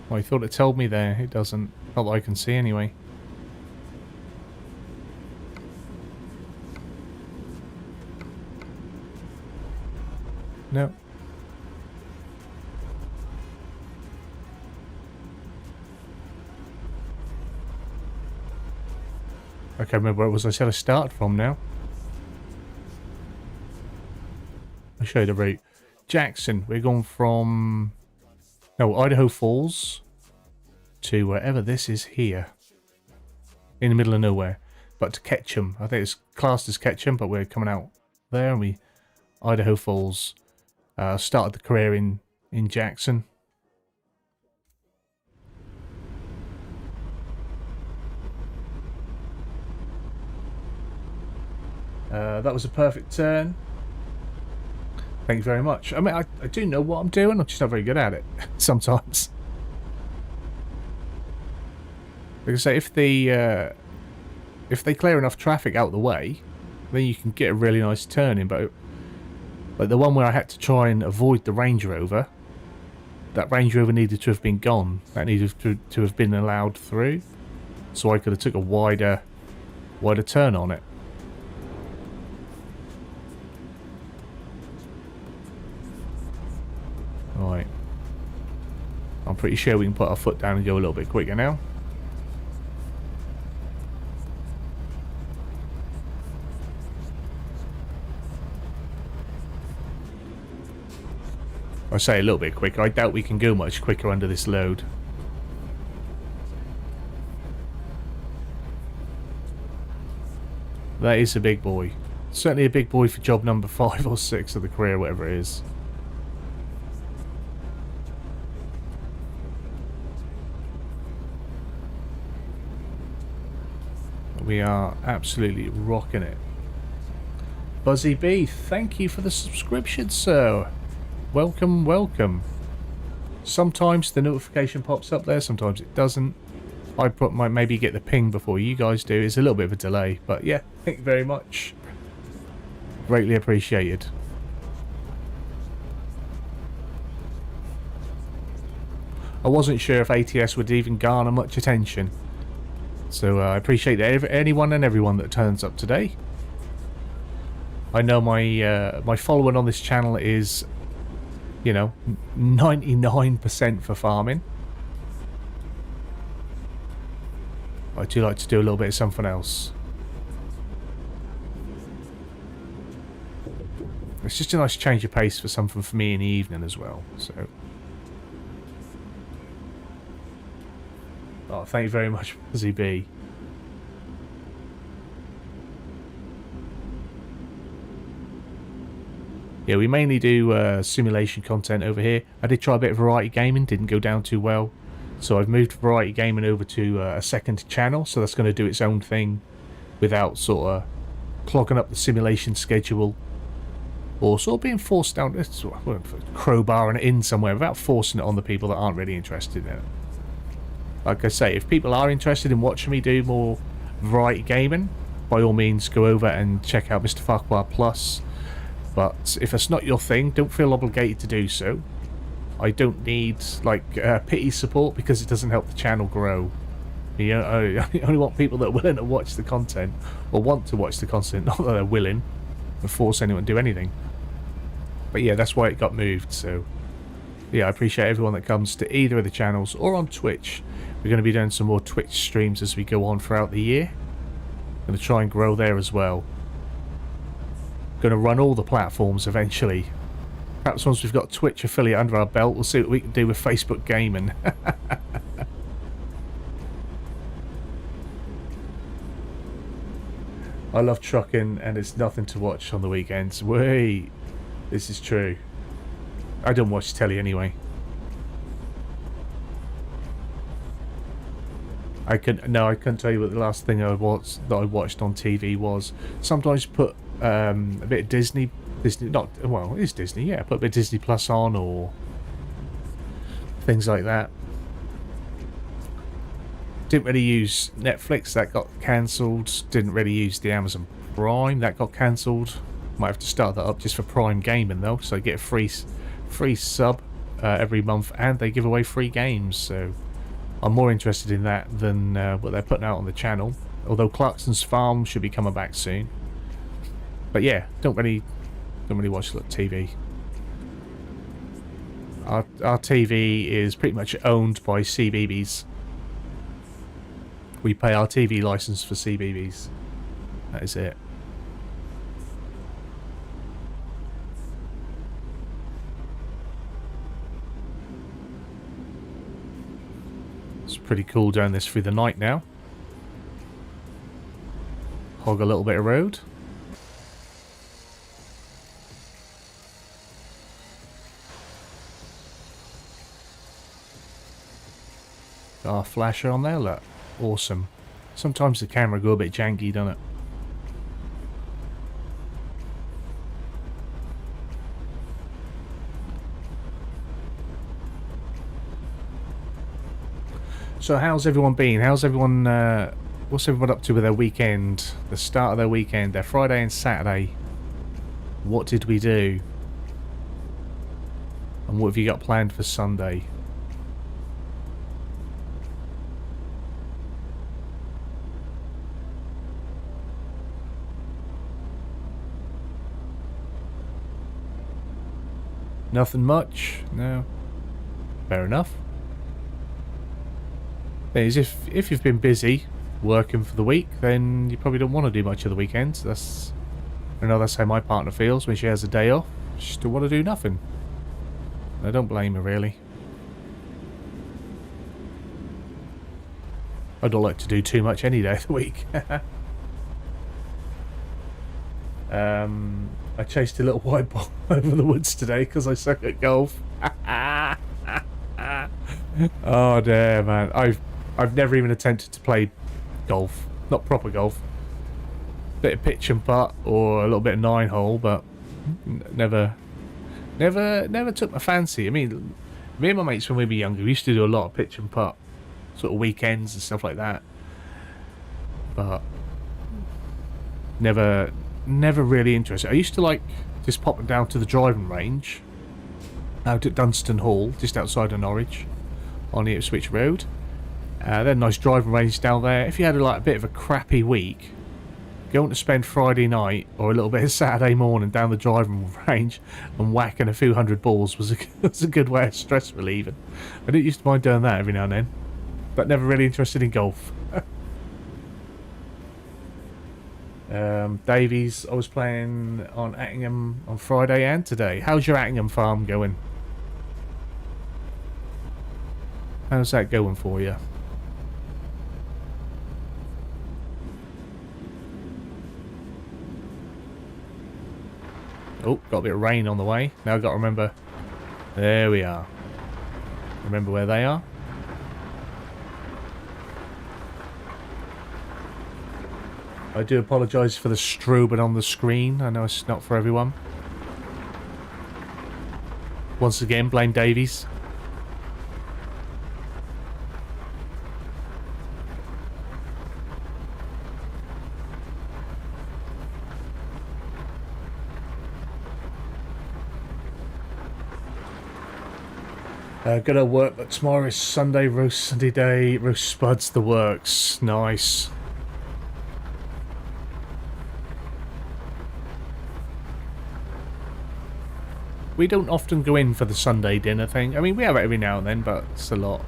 Well, I thought it told me there. It doesn't. Not that I can see anyway. No. I can't remember where it was I said I started from now. I'll show you the route. Jackson, we're going from... no, Idaho Falls to wherever this is here. In the middle of nowhere. But to Ketchum. I think it's classed as Ketchum, but we're coming out there and we... Idaho Falls. Started the career in Jackson. That was a perfect turn. Thank you very much. I mean, I do know what I'm doing. I'm just not very good at it sometimes. Like I say, if they clear enough traffic out the way, then you can get a really nice turn in. But like the one where I had to try and avoid the Range Rover, that Range Rover needed to have been gone. That needed to have been allowed through, so I could have took a wider turn on it. Right. I'm pretty sure we can put our foot down and go a little bit quicker now. I say a little bit quicker. I doubt we can go much quicker under this load. That is a big boy. Certainly a big boy for job number 5 or 6 of the career, whatever it is. We are absolutely rocking it. Buzzy B, thank you for the subscription, sir. Welcome, welcome. Sometimes the notification pops up there, sometimes it doesn't. I might maybe get the ping before you guys do. It's a little bit of a delay, but yeah, thank you very much. Greatly appreciated. I wasn't sure if ATS would even garner much attention. So I appreciate anyone and everyone that turns up today. I know my following on this channel is, you know, 99% for farming. I do like to do a little bit of something else. It's just a nice change of pace for something for me in the evening as well. So, oh, thank you very much, ZB. Yeah, we mainly do simulation content over here. I did try a bit of variety gaming, didn't go down too well. So I've moved variety gaming over to a second channel, so that's going to do its own thing without sort of clogging up the simulation schedule. Or sort of being forced down, crowbarring it in somewhere without forcing it on the people that aren't really interested in it. Like I say, if people are interested in watching me do more variety gaming, by all means go over and check out MrFarquar Plus. But if that's not your thing, don't feel obligated to do so. I don't need like pity support because it doesn't help the channel grow. You know, I only want people that are willing to watch the content or want to watch the content, not that they're willing to force anyone to do anything. But yeah, that's why it got moved. So yeah, I appreciate everyone that comes to either of the channels or on Twitch. We're going to be doing some more Twitch streams as we go on throughout the year. Going to try and grow there as well. Going to run all the platforms eventually. Perhaps once we've got Twitch affiliate under our belt, we'll see what we can do with Facebook gaming. I love trucking and it's nothing to watch on the weekends. Wait, this is true. I don't watch telly anyway. I couldn't tell you what the last thing I watched on TV was. Sometimes put a bit of Disney, not, well, it is Disney, yeah, put a bit of Disney Plus on or things like that. Didn't really use Netflix, that got cancelled. Didn't really use the Amazon Prime, that got cancelled. Might have to start that up just for Prime Gaming though, so I get a free sub every month and they give away free games, so I'm more interested in that than what they're putting out on the channel. Although Clarkson's Farm should be coming back soon. But yeah, don't really watch TV. Our TV is pretty much owned by CBeebies. We pay our TV license for CBeebies. That is it. It's pretty cool doing this through the night now. Hog a little bit of road. Got our flasher on there, look. Awesome. Sometimes the camera go a bit janky, doesn't it? So how's everyone been? How's everyone, what's everyone up to with their weekend? The start of their weekend, their Friday and Saturday. What did we do? And what have you got planned for Sunday? Nothing much? No. Fair enough. Is if you've been busy working for the week, then you probably don't want to do much of the weekends. I know that's how my partner feels when she has a day off. She just don't want to do nothing. I don't blame her, really. I don't like to do too much any day of the week. I chased a little white ball over the woods today because I suck at golf. Oh dear, man. I've never even attempted to play golf. Not proper golf. Bit of pitch and putt or a little bit of 9-hole, but never took my fancy. I mean, me and my mates when we were younger, we used to do a lot of pitch and putt, sort of weekends and stuff like that. But never really interested. I used to like just popping down to the driving range out at Dunstan Hall, just outside of Norwich, on the Ipswich Road. Then nice driving range down there. If you had like a bit of a crappy week, going to spend Friday night or a little bit of Saturday morning down the driving range and whacking a few hundred balls was a good way of stress relieving. I didn't used to mind doing that every now and then, but never really interested in golf. Davies, I was playing on Attingham on Friday and today. How's your Attingham farm going? How's that going for you? Oh, got a bit of rain on the way. Now I've got to remember. There we are. Remember where they are? I do apologise for the strobing on the screen. I know it's not for everyone. Once again, blame Davies. Good at work, but tomorrow is Sunday, roast Sunday day, roast spuds, the works. Nice. We don't often go in for the Sunday dinner thing. I mean, we have it every now and then, but it's a lot.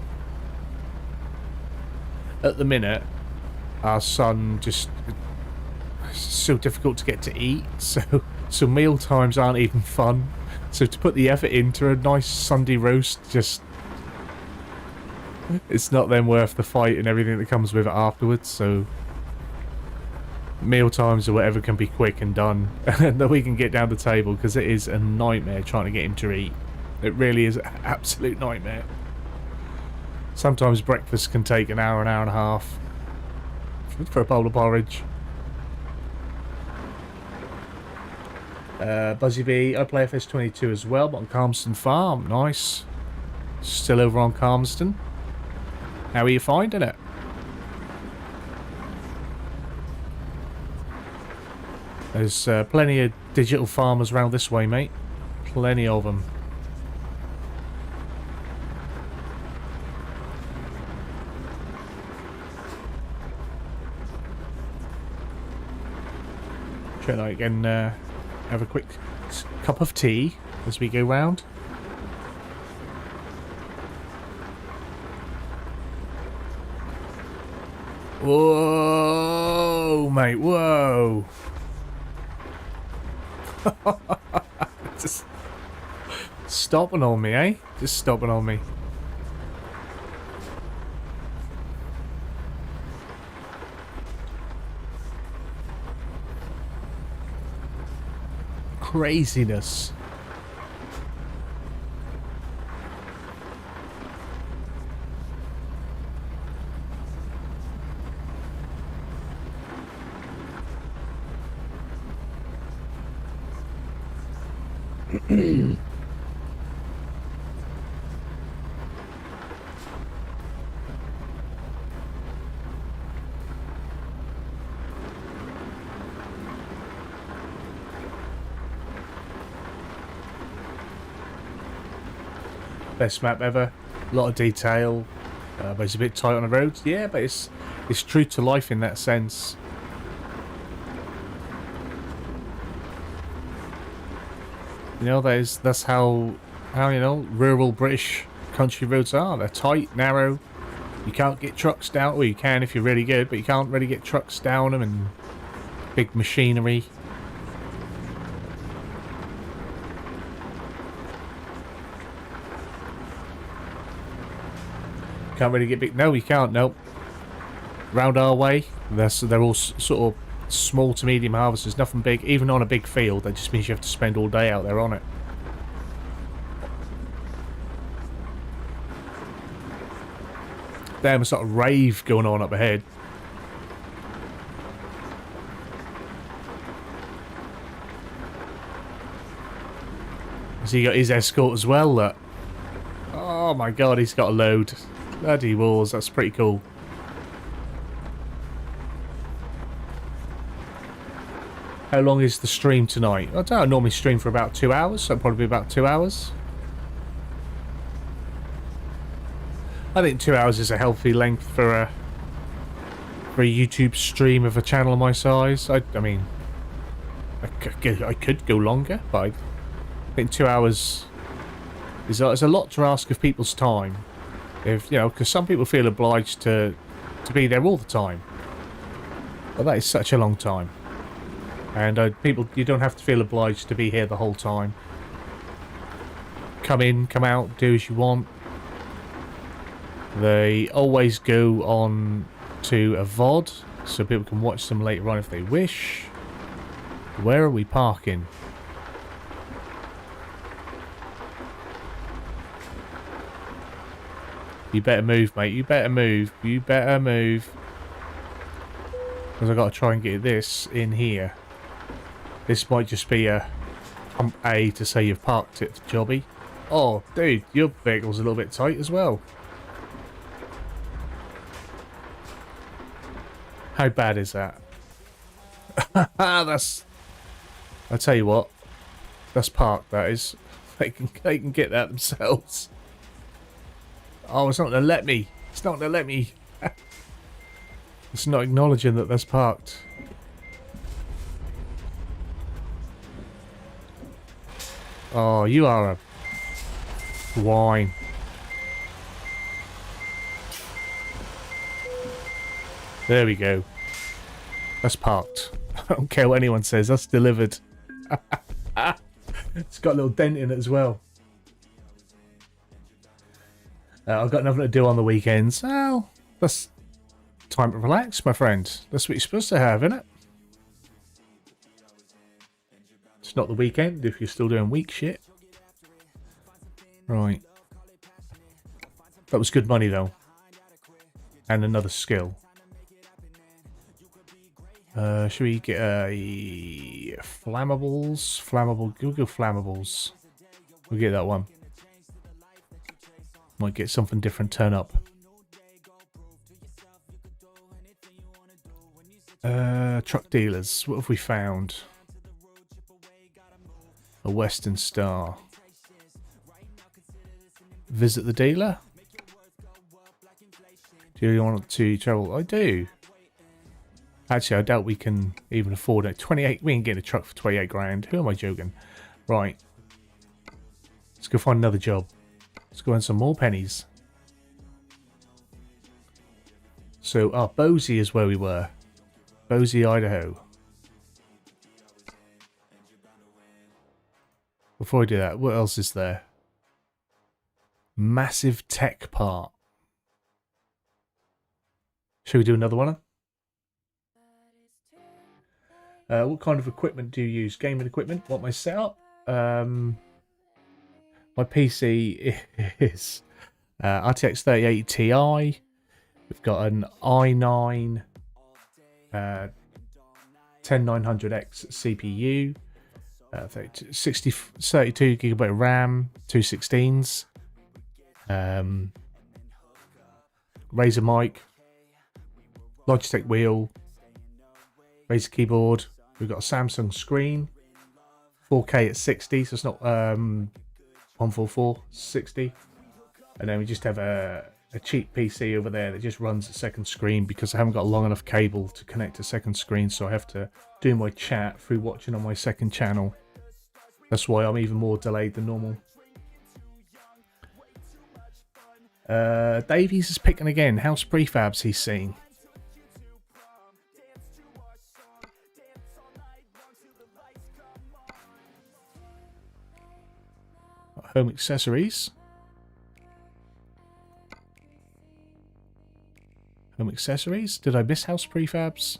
At the minute, our son just... It's so difficult to get to eat, so meal times aren't even fun. So to put the effort into a nice Sunday roast, just... It's not then worth the fight and everything that comes with it afterwards, so... Meal times or whatever can be quick and done, and that we can get down the table, because it is a nightmare trying to get him to eat. It really is an absolute nightmare. Sometimes breakfast can take an hour and a half for a bowl of porridge. Buzzy B, I play FS22 as well, but on Calmston Farm. Nice. Still over on Calmston. How are you finding it? There's plenty of digital farmers around this way, mate. Plenty of them. Try I can have a quick cup of tea as we go round. Whoa, mate, whoa. Just stopping on me, eh? Just stopping on me. Craziness. Best map ever. A lot of detail, but it's a bit tight on the roads. Yeah, but it's true to life in that sense. You know, that's how you know rural British country roads are. They're tight, narrow. You can't get trucks down. Well, you can if you're really good, but you can't really get trucks down them, and big machinery. Can't really get big. No, we can't. Nope. Round our way, they're all sort of small to medium harvesters. Nothing big. Even on a big field, that just means you have to spend all day out there on it. Damn, a sort of rave going on up ahead. Has he got his escort as well? Look. Oh my god, he's got a load. Bloody walls, that's pretty cool. How long is the stream tonight? I don't know, I normally stream for about 2 hours, so probably about 2 hours. I think 2 hours is a healthy length for a YouTube stream of a channel my size. I mean, I could go longer, but I think 2 hours is a lot to ask of people's time. If you know, because some people feel obliged to be there all the time. But that is such a long time. And people, you don't have to feel obliged to be here the whole time. Come in, come out, do as you want. They always go on to a VOD, so people can watch them later on if they wish. Where are we parking? You better move, mate. You better move. You better move. Because I've got to try and get this in here. This might just be a pump A to say you've parked it, jobby. Oh, dude, your vehicle's a little bit tight as well. How bad is that? That's... I tell you what. That's parked, that is. They can get that themselves. Oh, it's not going to let me. It's not going to let me. It's not acknowledging that that's parked. Oh, you are a swine. There we go. That's parked. I don't care what anyone says. That's delivered. It's got a little dent in it as well. I've got nothing to do on the weekends. Well, that's time to relax, my friend. That's what you're supposed to have, isn't it? It's not the weekend if you're still doing week shit. Right. That was good money, though. And another skill. Should we get flammables? We'll go flammables. We'll get that one. Might get something different turn up. Truck dealers. What have we found? A Western Star. Visit the dealer? Do you want to travel? I do. Actually, I doubt we can even afford it. 28. We can get a truck for 28 grand. Who am I joking? Right. Let's go find another job. Let's go earn some more pennies. So, Boise is where we were. Boise, Idaho. Before I do that, what else is there? Massive tech part. Should we do another one? What kind of equipment do you use? Gaming equipment? What my setup? My PC is RTX 3080 Ti. We've got an i9 10900X CPU. 32 gigabyte RAM, 216s. Razer mic, Logitech wheel, Razer keyboard. We've got a Samsung screen, 4K at 60, so it's not 144, 60. And then we just have a cheap PC over there that just runs a second screen because I haven't got a long enough cable to connect a second screen, so I have to do my chat through watching on my second channel. That's why I'm even more delayed than normal. Davies is picking again. House prefabs he's seen. Home accessories. Home accessories. Did I miss house prefabs?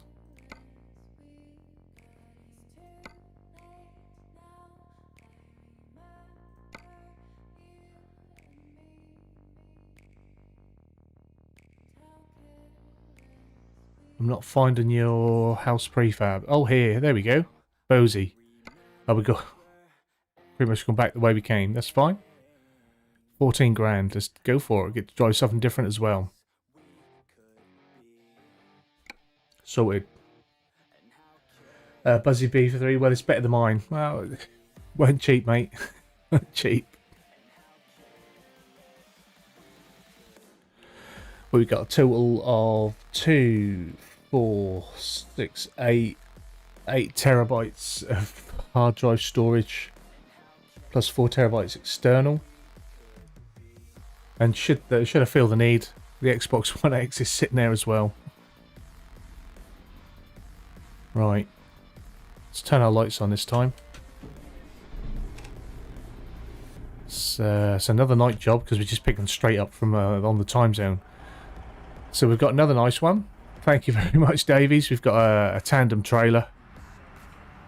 I'm not finding your house prefab. Oh, here. There we go. Bozy. Oh, we got pretty much gone back the way we came. That's fine. 14 grand. Just go for it. Get to drive something different as well. Sorted. Buzzy B for 3. Well, it's better than mine. Well, weren't cheap, mate. Weren't cheap. Well, we got a total of 2, 4, 6, 8 terabytes of hard drive storage, plus 4 terabytes external. And should I feel the need, the Xbox One X is sitting there as well. Right, let's turn our lights on this time. It's another night job because we just picked them straight up from on the time zone. So we've got another nice one. Thank you very much, Davies. We've got a tandem trailer.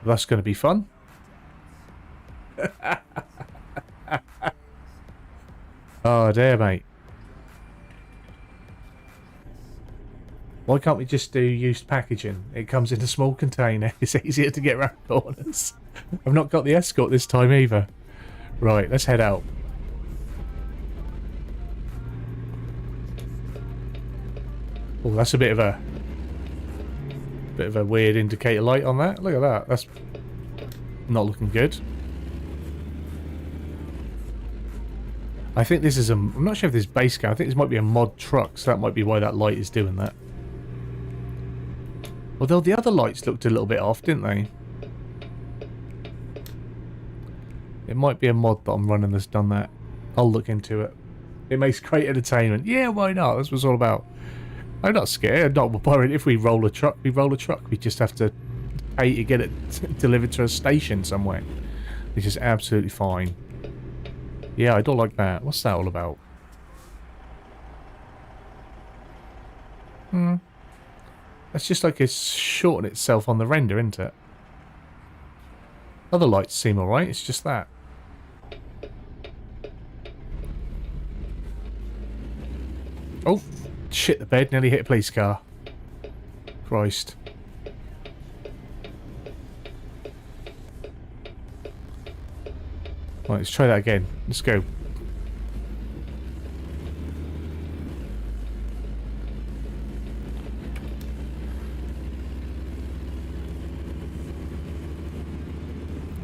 That's going to be fun. Oh dear, mate. Why can't we just do used packaging? It comes in a small container. It's easier to get around corners. I've not got the escort this time either. Right, let's head out. Oh, that's a bit of a weird indicator light on that. Look at that. That's not looking good. I think this is I'm not sure if this is base cam. I think this might be a mod truck, so that might be why that light is doing that. Although the other lights looked a little bit off, didn't they? It might be a mod that I'm running that's done that. I'll look into it. It makes great entertainment. Yeah, why not? That's what it's all about. I'm not scared. I'm not worried. If we roll a truck, we roll a truck. We just have to pay to get it delivered to a station somewhere. Which is absolutely fine. Yeah, I don't like that. What's that all about? That's just like it's shorting itself on the render, isn't it? Other lights seem alright. It's just that. Oh, shit, the bed nearly hit a police car. Christ. Right, let's try that again. Let's go.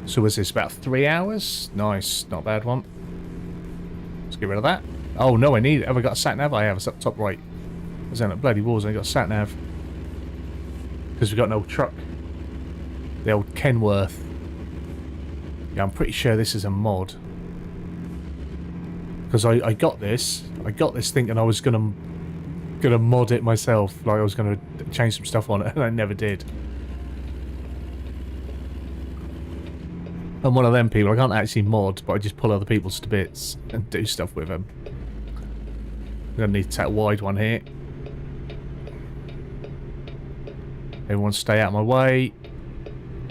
So was this about 3 hours? Nice, not a bad one. Let's get rid of that. Oh no, I need it. Have I got a sat nav? I have. It's up top right. I was in a bloody wars. I got a sat nav because we got an old truck, the old Kenworth. Yeah, I'm pretty sure this is a mod because I got this. I got this thinking I was gonna mod it myself. Like I was gonna change some stuff on it, and I never did. I'm one of them people. I can't actually mod, but I just pull other people's to bits and do stuff with them. I'm gonna need to take a wide one here. Everyone stay out of my way.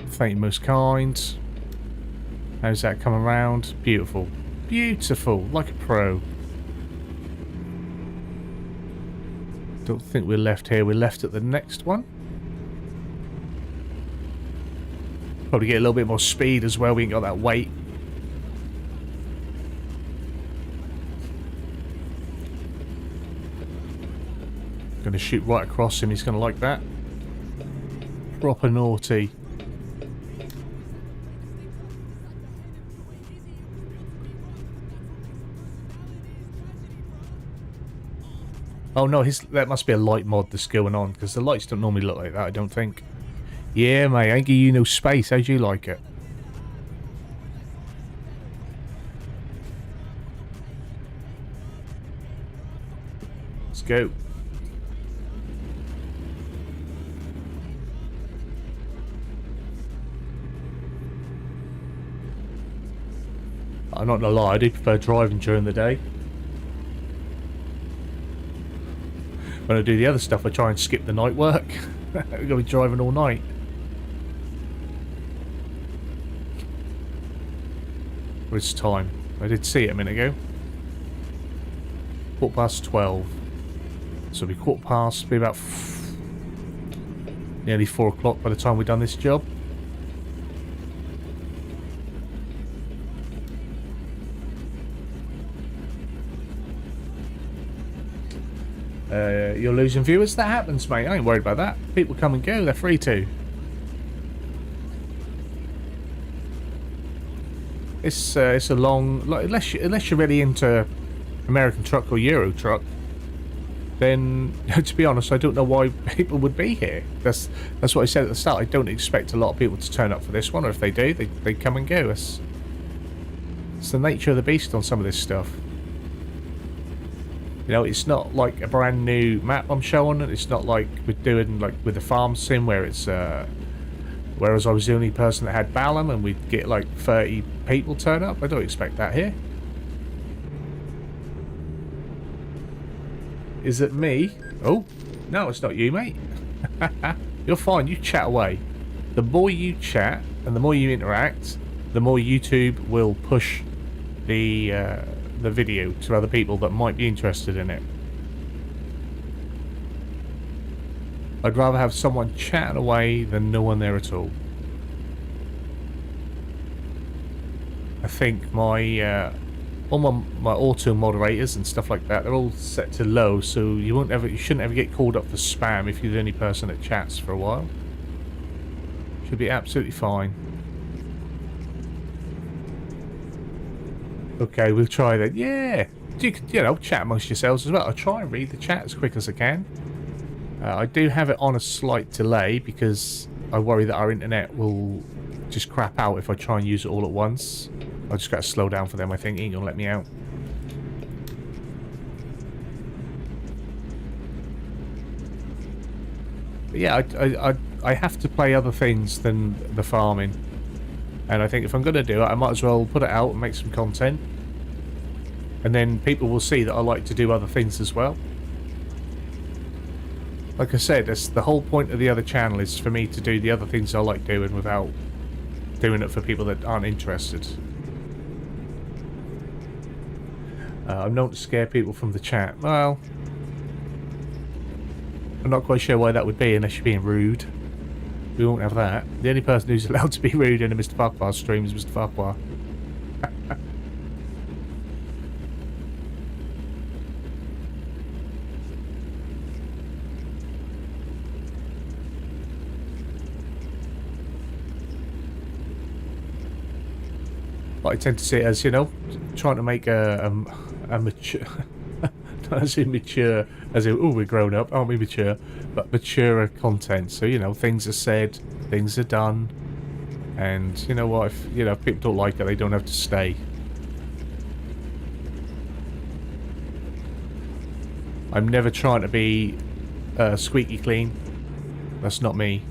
Thank you, most kind. How's that coming around? Beautiful. Beautiful. Like a pro. Don't think we're left here. We're left at the next one. Probably get a little bit more speed as well. We ain't got that weight. Gonna shoot right across him. He's gonna like that. Proper naughty. Oh no, that must be a light mod that's going on, because the lights don't normally look like that, I don't think. Yeah, mate, I ain't give you no space. How'd you like it? Let's go. I'm not gonna lie, I do prefer driving during the day. when I do the other stuff, I try and skip the night work. I'm going to be driving all night. What's time? I did see it a minute ago. 12:15. So it'll be 12:15, be about nearly 4 o'clock by the time we've done this job. You're losing viewers? That happens, mate. I ain't worried about that. People come and go. They're free to. It's a long... Like, unless you're really into American truck or Euro truck, then, to be honest, I don't know why people would be here. That's what I said at the start. I don't expect a lot of people to turn up for this one, or if they do, they come and go. It's the nature of the beast on some of this stuff. You know, it's not like a brand new map I'm showing. It's not like we're doing like with the farm sim where it's whereas I was the only person that had Balam and we'd get like 30 people turn up. I don't expect that here. Is it me? Oh, no, it's not you, mate. You're fine. You chat away. The more you chat and the more you interact, the more YouTube will push the video to other people that might be interested in it. I'd rather have someone chatting away than no one there at all. I think my all my auto moderators and stuff like that, they're all set to low, so you shouldn't ever get called up for spam if you're the only person that chats for a while. Should be absolutely fine. Okay, we'll try that. Yeah, you know, chat amongst yourselves as well. I'll try and read the chat as quick as I can. I do have it on a slight delay because I worry that our internet will just crap out if I try and use it all at once. I just got to slow down for them. I think he ain't gonna let me out. But yeah, I have to play other things than the farming, and I think if I'm gonna do it, I might as well put it out and make some content, and then people will see that I like to do other things as well. Like I said, that's the whole point of the other channel, is for me to do the other things I like doing without doing it for people that aren't interested. I'm known to scare people from the chat. Well, I'm not quite sure why that would be unless you're being rude. We won't have that. The only person who's allowed to be rude in a MrFarquar stream is MrFarquar. But I tend to see it as, you know, trying to make a mature, not as in mature, as in, oh, we're grown up, aren't we mature, but maturer content. So, you know, things are said, things are done, and you know what, if people don't like it, they don't have to stay. I'm never trying to be squeaky clean. That's not me.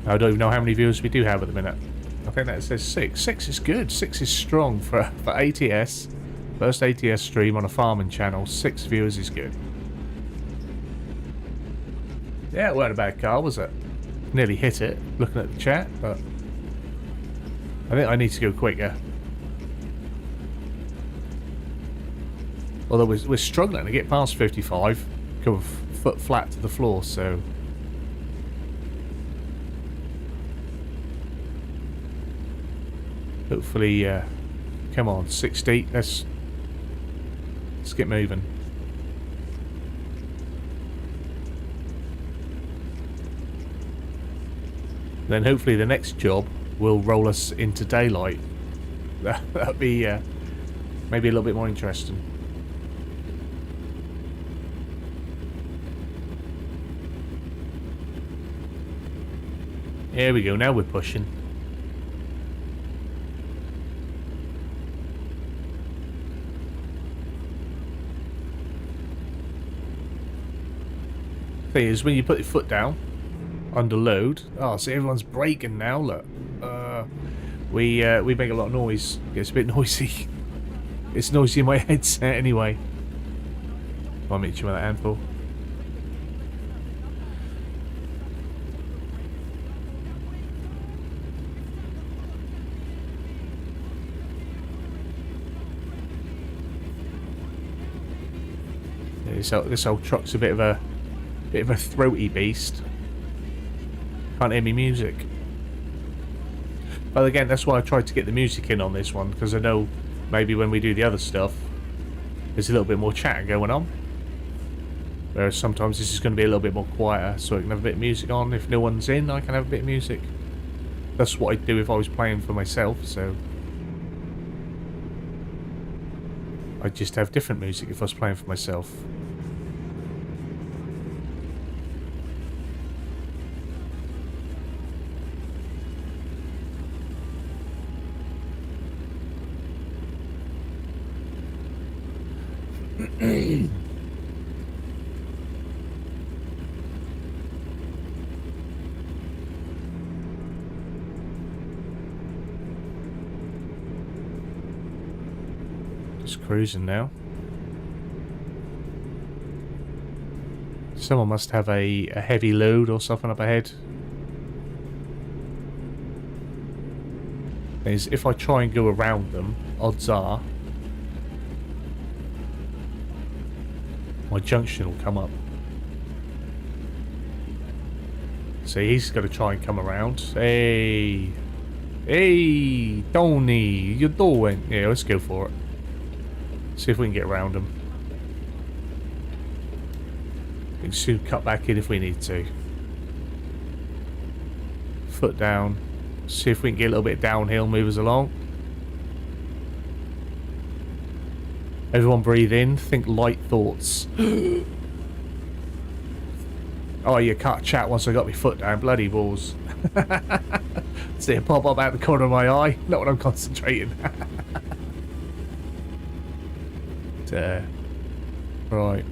I don't even know how many viewers we do have at the minute. I think that says 6. 6 is good. 6 is strong for ATS. First ATS stream on a farming channel. 6 viewers is good. Yeah, it weren't a bad car, was it? Nearly hit it, looking at the chat, but I think I need to go quicker. Although we're struggling to get past 55, go foot flat to the floor, so... Hopefully, come on, 60. Let's get moving. Then hopefully the next job will roll us into daylight. That'd be maybe a little bit more interesting. Here we go. Now we're pushing. Thing is, when you put your foot down under load, oh, see, everyone's braking now. Look, we make a lot of noise. It's a bit noisy. It's noisy in my headset anyway. I'll meet you with that handful. This old truck's a bit of a throaty beast. Can't hear me music. But again, that's why I tried to get the music in on this one, because I know maybe when we do the other stuff, there's a little bit more chat going on. Whereas sometimes this is going to be a little bit more quieter, so I can have a bit of music on. If no one's in, I can have a bit of music. That's what I'd do if I was playing for myself, so I'd just have different music if I was playing for myself. Just cruising now. Someone must have a heavy load or something up ahead. If I try and go around them, odds are my junction will come up. So he's got to try and come around. Hey, Tony, you doing? Yeah, let's go for it. See if we can get around him. We can soon cut back in if we need to. Foot down. See if we can get a little bit downhill, move us along. Everyone breathe in, think light thoughts. Oh, you can't chat once I got my foot down, bloody balls. See it pop up out the corner of my eye, not when I'm concentrating. Right.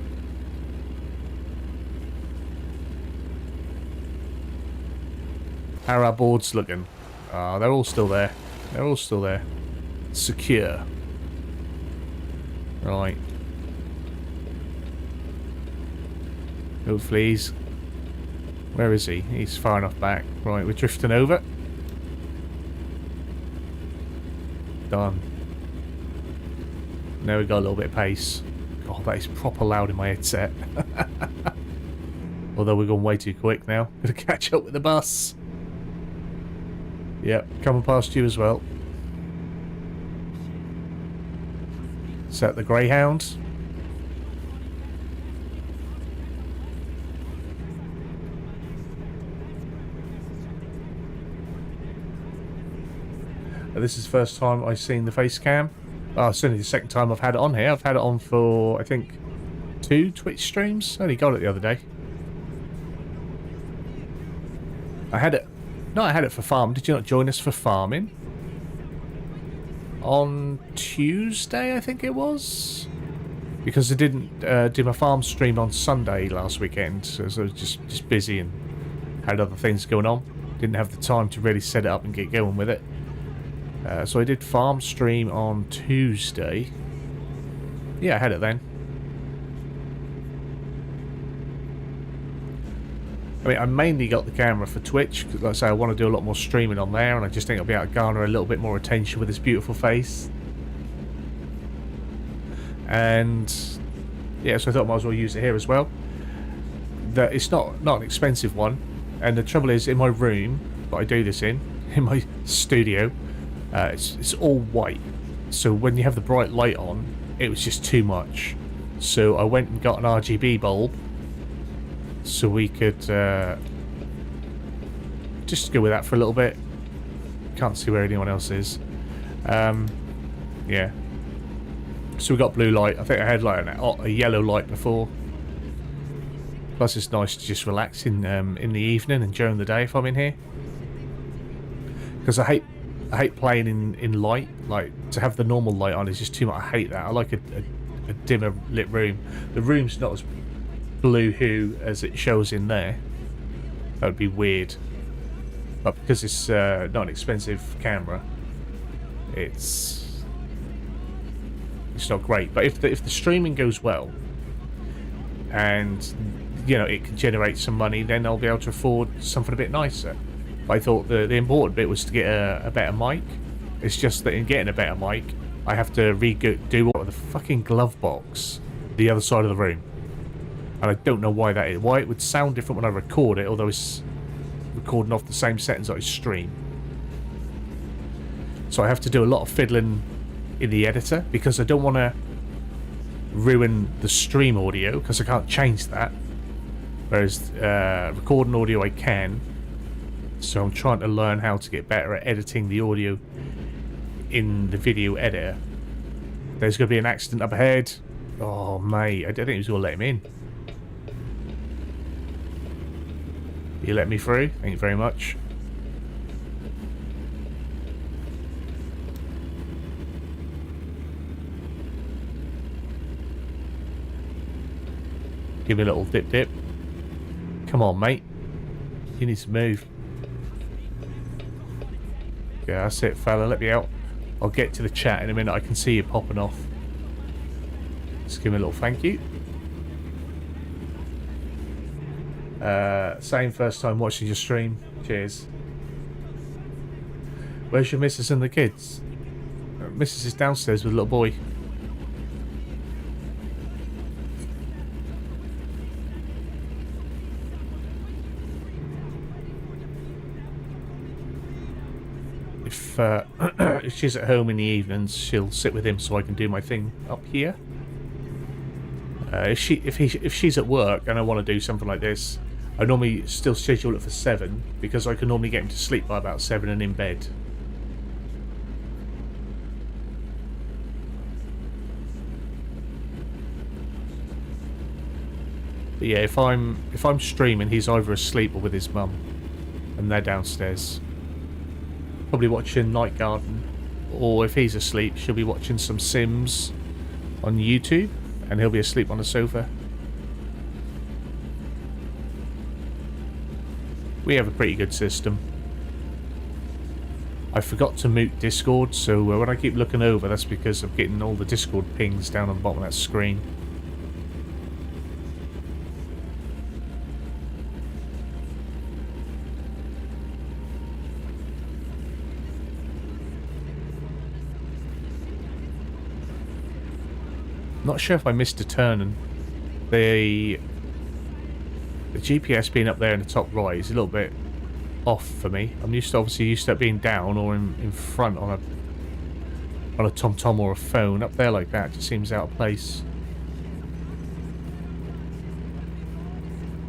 How are our boards looking? They're all still there. They're all still there. Secure. Right. Hopefully he's... Where is he? He's far enough back. Right, we're drifting over. Done. Now we got a little bit of pace. God, that is proper loud in my headset. Although we're going way too quick now. Gonna catch up with the bus. Yep, coming past you as well. Is that the Greyhound? This is the first time I've seen the face cam. Oh, certainly the second time I've had it on here. I've had it on for, I think, 2 Twitch streams. I only got it the other day. I had it... No, I had it for farm. Did you not join us for farming? On Tuesday, I think it was? Because I didn't do my farm stream on Sunday last weekend. So I was just busy and had other things going on. Didn't have the time to really set it up and get going with it. So I did farm stream on Tuesday. Yeah, I had it then. I mean, I mainly got the camera for Twitch, because like I say, I want to do a lot more streaming on there, and I just think I'll be able to garner a little bit more attention with this beautiful face. And yeah, so I thought I might as well use it here as well. It's not an expensive one, and the trouble is, in my room that I do this in my studio, it's all white. So when you have the bright light on, it was just too much. So I went and got an RGB bulb, so we could just go with that for a little bit. Can't see where anyone else is. Yeah. So we got blue light. I think I had like a yellow light before. Plus it's nice to just relax in the evening and during the day if I'm in here. Because I hate playing in light. Like, to have the normal light on is just too much. I hate that. I like a dimmer lit room. The room's not as blue hue as it shows in there. That would be weird. but because it's not an expensive camera, it's not great. But if the streaming goes well, and you know it can generate some money, then I'll be able to afford something a bit nicer. But I thought the important bit was to get a better mic. It's just that in getting a better mic, I have to do the fucking glove box the other side of the room, and I don't know why that is. Why it would sound different when I record it, although it's recording off the same settings that I stream. So I have to do a lot of fiddling in the editor because I don't want to ruin the stream audio because I can't change that. Whereas recording audio I can. So I'm trying to learn how to get better at editing the audio in the video editor. There's going to be an accident up ahead. Oh mate, I don't think he was going to let him in. You let me through? Thank you very much. Give me a little dip. Come on, mate. You need to move. Yeah, that's it, fella. Let me out. I'll get to the chat in a minute. I can see you popping off. Just give me a little thank you. Same first time watching your stream. Cheers. Where's your missus and the kids? Missus is downstairs with a little boy. If she's at home in the evenings, she'll sit with him so I can do my thing up here. If she's at work and I want to do something like this, I normally still schedule it for 7 because I can normally get him to sleep by about 7 and in bed. But yeah, if I'm streaming, he's either asleep or with his mum, and they're downstairs. Probably watching Night Garden, or if he's asleep, she'll be watching some Sims on YouTube, and he'll be asleep on the sofa. We have a pretty good system. I forgot to mute Discord, so when I keep looking over, that's because I'm getting all the Discord pings down on the bottom of that screen. Not sure if I missed a turn, and the GPS being up there in the top right is a little bit off for me. I'm obviously used to it being down or in front on a TomTom or a phone. Up there like that just seems out of place.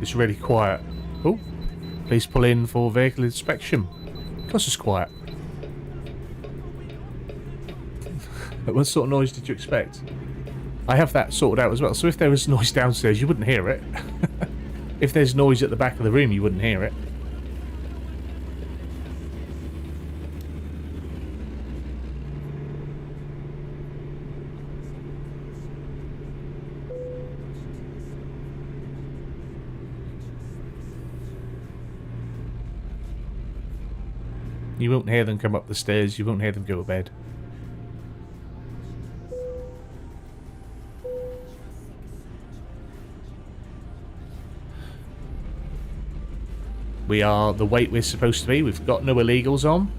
It's really quiet. Oh, please pull in for vehicle inspection. Of course it's quiet. What sort of noise did you expect? I have that sorted out as well, so if there was noise downstairs you wouldn't hear it. If there's noise at the back of the room you wouldn't hear it. You won't hear them come up the stairs, you won't hear them go to bed. We are the weight we're supposed to be. We've got no illegals on.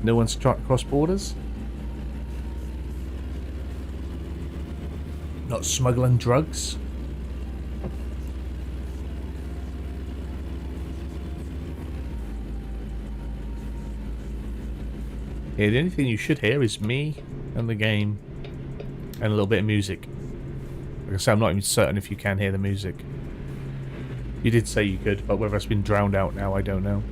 No one's trying to cross borders. Not smuggling drugs. Yeah, the only thing you should hear is me and the game and a little bit of music. Like I say, I'm not even certain if you can hear the music. You did say you could, but whether it's been drowned out now, I don't know.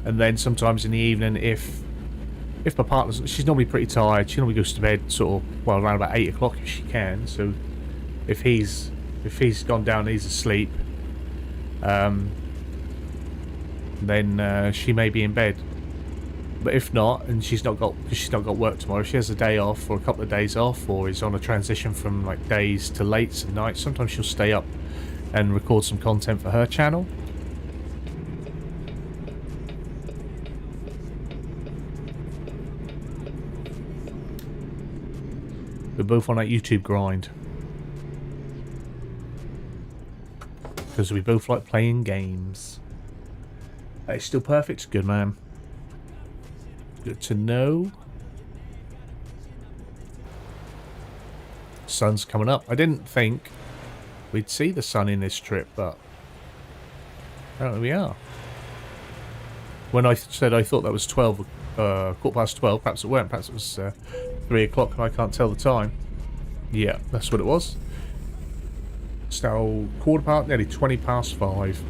And then sometimes in the evening, if my partner's... She's normally pretty tired. She normally goes to bed sort of, well, around about 8 o'clock if she can. So if he's gone down and he's asleep, then she may be in bed. But if not, and she's not got work tomorrow, if she has a day off or a couple of days off, or is on a transition from like days to lates and nights, sometimes she'll stay up and record some content for her channel. We're both on that YouTube grind. Because we both like playing games. It's still perfect? Good, man. Good to know. Sun's coming up. I didn't think we'd see the sun in this trip, but apparently we are. When I said I thought that was 12, quarter past 12, perhaps it weren't. Perhaps it was 3 o'clock and I can't tell the time. Yeah, that's what it was. It's now nearly 20 past 5.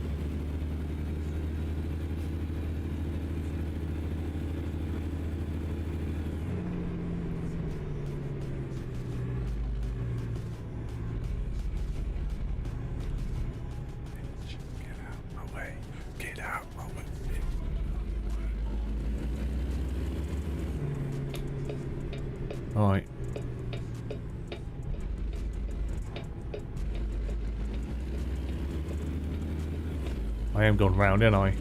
Right. I am going round, ain't I?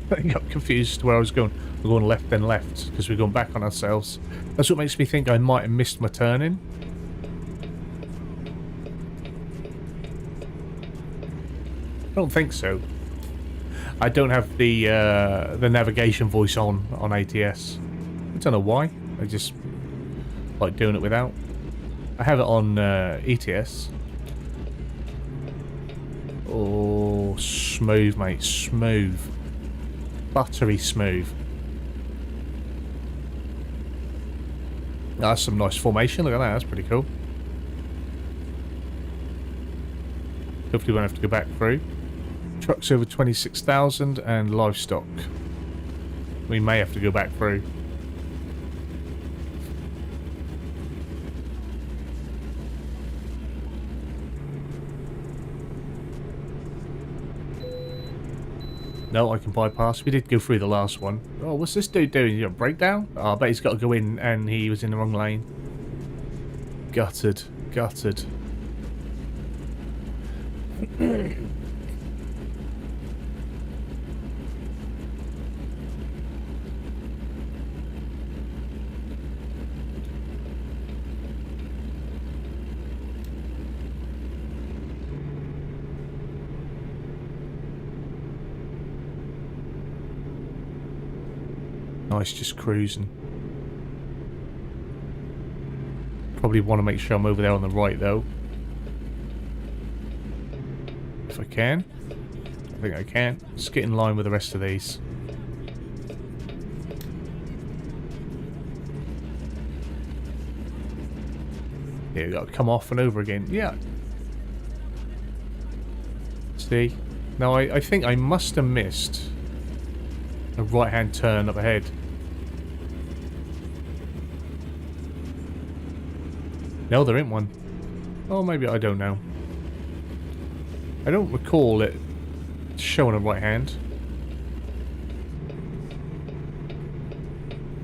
I got confused where I was going. We're going left then left because we're going back on ourselves. That's what makes me think I might have missed my turning. I don't think so. I don't have the navigation voice on ATS. I don't know why. I just like doing it without. I have it on ETS. Oh, smooth, mate. Smooth. Buttery smooth. That's some nice formation. Look at that. That's pretty cool. Hopefully we won't have to go back through. Trucks over 26,000 and livestock. We may have to go back through. No, I can bypass. We did go through the last one. Oh, what's this dude doing? You got a breakdown? Oh, I bet he's got to go in and he was in the wrong lane. Gutted. Gutted. Nice, just cruising. Probably want to make sure I'm over there on the right though. If I can. I think I can. Just get in line with the rest of these. Yeah, we got to come off and over again. Yeah. See? Now I think I must have missed a right-hand turn up ahead. No, there ain't one. Oh, maybe, I don't know. I don't recall it showing a right hand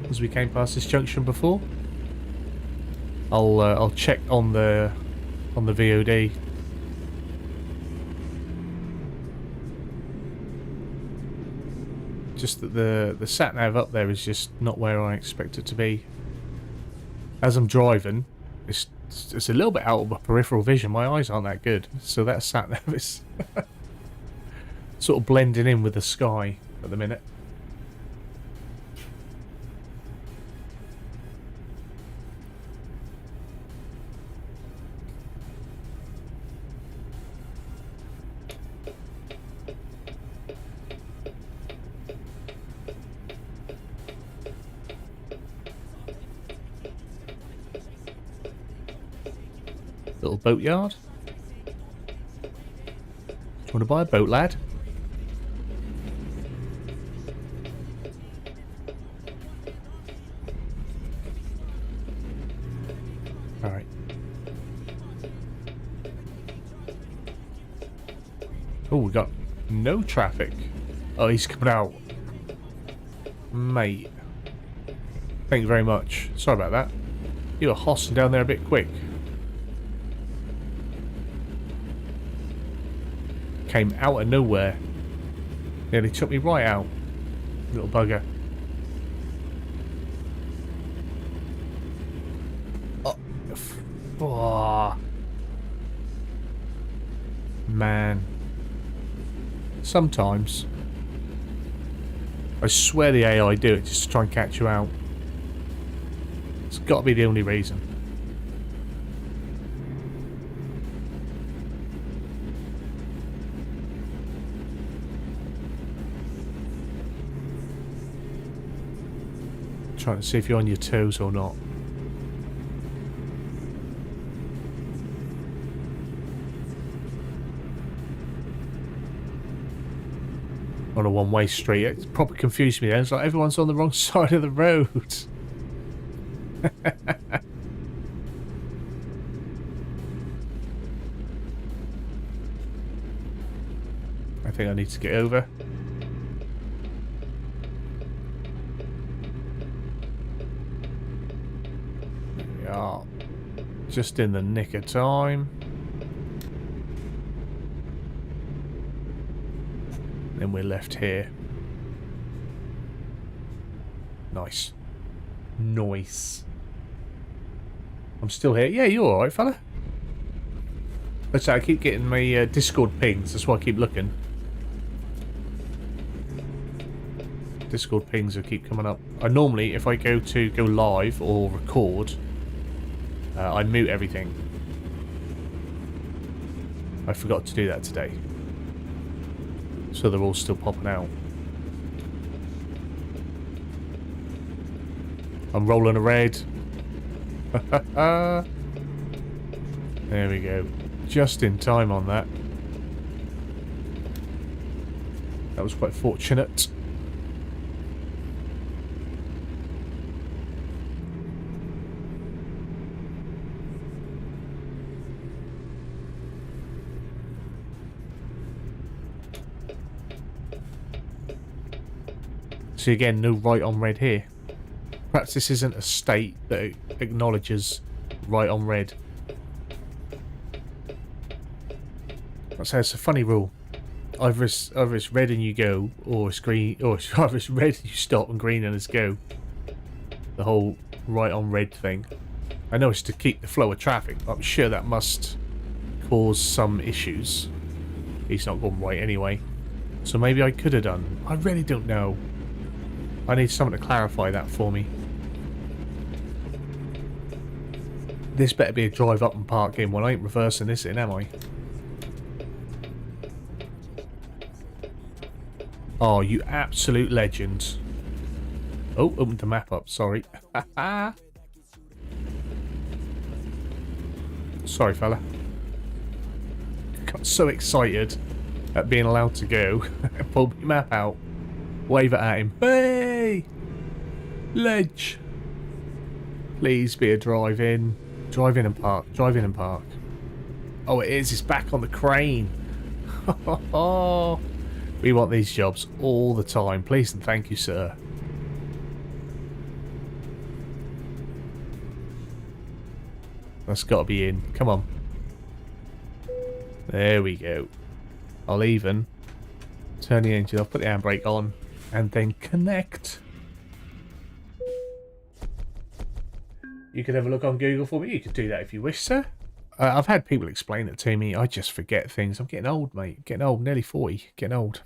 as we came past this junction before. I'll check on the VOD. Just that the sat nav up there is just not where I expect it to be. As I'm driving, it's a little bit out of my peripheral vision. My eyes aren't that good, so that sat nav is sort of blending in with the sky at the minute. Little boat yard. Do you want to buy a boat, lad? Alright. Oh, we got no traffic. Oh, he's coming out. Mate. Thank you very much. Sorry about that. You were hossing down there a bit quick. Came out of nowhere. Nearly took me right out. Little bugger. Oh. Man. Sometimes. I swear the AI do it just to try and catch you out. It's got to be the only reason. Trying to see if you're on your toes or not. On a one-way street. It probably confused me then. It's like everyone's on the wrong side of the road. I think I need to get over. There we are. Just in the nick of time. Then we're left here. Nice. Nice. I'm still here. Yeah, you alright, fella? That's I keep getting my Discord pings. That's why I keep looking. Discord pings will keep coming up. I normally, if I go live or record, I mute everything. I forgot to do that today. So they're all still popping out. I'm rolling a red. There we go. Just in time on that. That was quite fortunate. So again, no right on red here. Perhaps this isn't a state that acknowledges right on red. So it's a funny rule. Either it's red and you go, or it's green, or either it's red and you stop and green and it's go. The whole right on red thing. I know it's to keep the flow of traffic, but I'm sure that must cause some issues. He's not going right anyway. So maybe I could have done. I really don't know. I need someone to clarify that for me. This better be a drive up and park in. Well, I ain't reversing this in, am I? Oh, you absolute legend. Oh, opened the map up, sorry. Sorry, fella. Got so excited at being allowed to go. Pulled my map out. Wave it at him. Hey! Ledge! Please be a drive-in. Drive in and park. Drive in and park. Oh, it is. It's back on the crane. We want these jobs all the time. Please and thank you, sir. That's got to be in. Come on. There we go. I'll even turn the engine off, put the handbrake on, and then connect. You could have a look on Google for me. You could do that if you wish, sir. I've had people explain it to me. I just forget things. I'm getting old, mate. Getting old. Nearly 40. Getting old.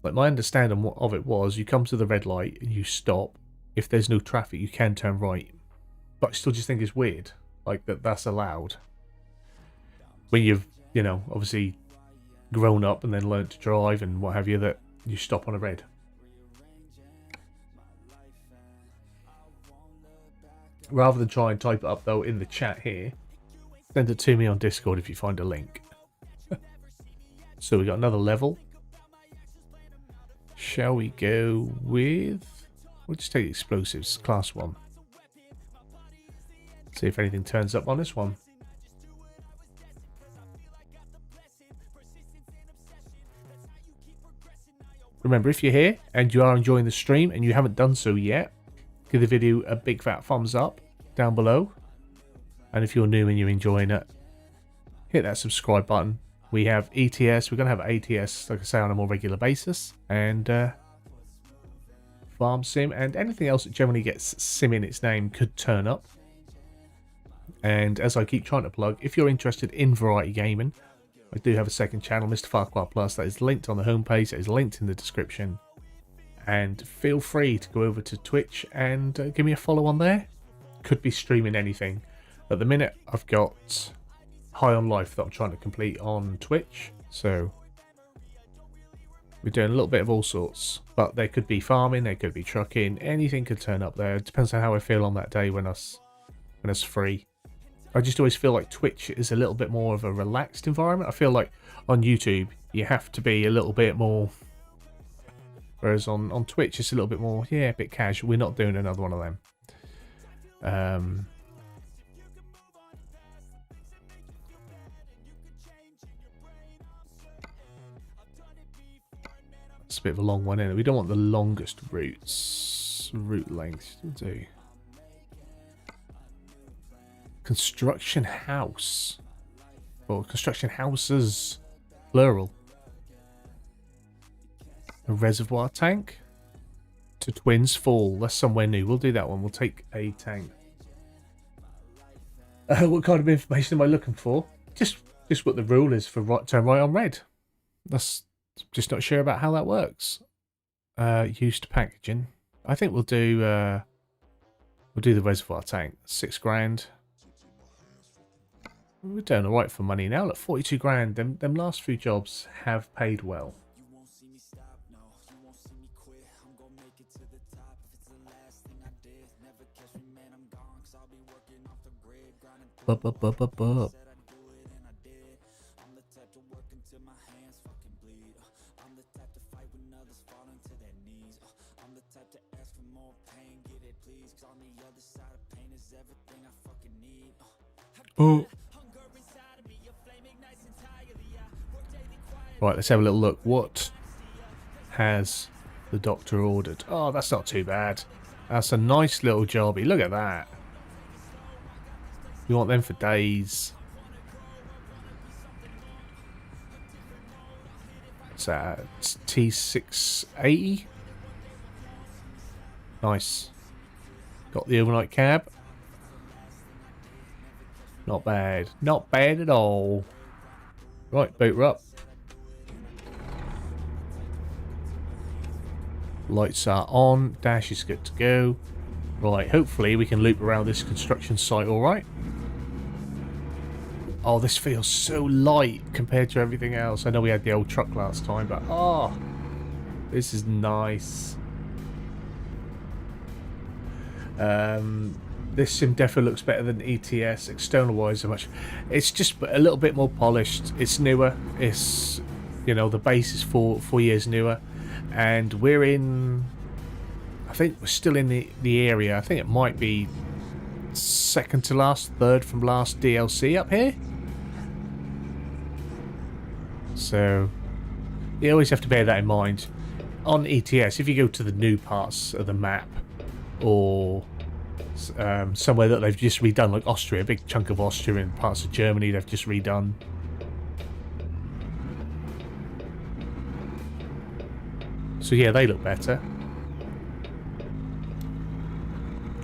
Like, my understanding of it was, you come to the red light and you stop. If there's no traffic, you can turn right. But I still just think it's weird. Like, that's allowed. When you've, you know, obviously grown up and then learned to drive and what have you, that you stop on a red. Rather than try and type it up, though, in the chat here, send it to me on Discord if you find a link. So we got another level. Shall we go with... We'll just take explosives, class 1. See if anything turns up on this one. Remember, if you're here and you are enjoying the stream and you haven't done so yet, give the video a big fat thumbs up down below. And if you're new and you're enjoying it, hit that subscribe button. We have ETS. We're going to have ATS, like I say, on a more regular basis. And Farm Sim and anything else that generally gets Sim in its name could turn up. And as I keep trying to plug, if you're interested in variety gaming, I do have a second channel, MrFarquar Plus, that is linked on the homepage, that is linked in the description. And feel free to go over to Twitch and give me a follow on there. Could be streaming anything. At the minute, I've got High on Life that I'm trying to complete on Twitch. So we're doing a little bit of all sorts. But there could be farming, there could be trucking, anything could turn up there. It depends on how I feel on that day when it's free. I just always feel like Twitch is a little bit more of a relaxed environment. I feel like on YouTube, you have to be a little bit more... Whereas on Twitch, it's a little bit more, yeah, a bit casual. We're not doing another one of them. It's a bit of a long one, isn't it? We don't want the longest route length to do. Construction house. Or construction houses. Plural. A reservoir tank. To Twins Fall. That's somewhere new. We'll do that one. We'll take a tank. What kind of information am I looking for? Just what the rule is for turn right on red. That's just not sure about how that works. Used packaging. I think we'll do the reservoir tank. 6 grand. We're doing alright for money now. Look, 42 grand. Them last few jobs have paid well. Bup. Oh. Right, let's have a little look. What has the doctor ordered? Oh, that's not too bad. That's a nice little jobby. Look at that. You want them for days. What's that? It's T680. Nice. Got the overnight cab. Not bad. Not bad at all. Right, boot her up. Lights are on. Dash is good to go. Right, hopefully we can loop around this construction site alright. Oh, this feels so light compared to everything else. I know we had the old truck last time, but oh, this is nice. This sim definitely looks better than ETS external wise so much. It's just a little bit more polished. It's newer. It's, you know, the base is 4 years newer, and we're in, I think we're still in the area. I think it might be second to last, third from last DLC up here. So you always have to bear that in mind. On ETS, if you go to the new parts of the map, or somewhere that they've just redone, like Austria, a big chunk of Austria and parts of Germany they've just redone. So yeah, they look better.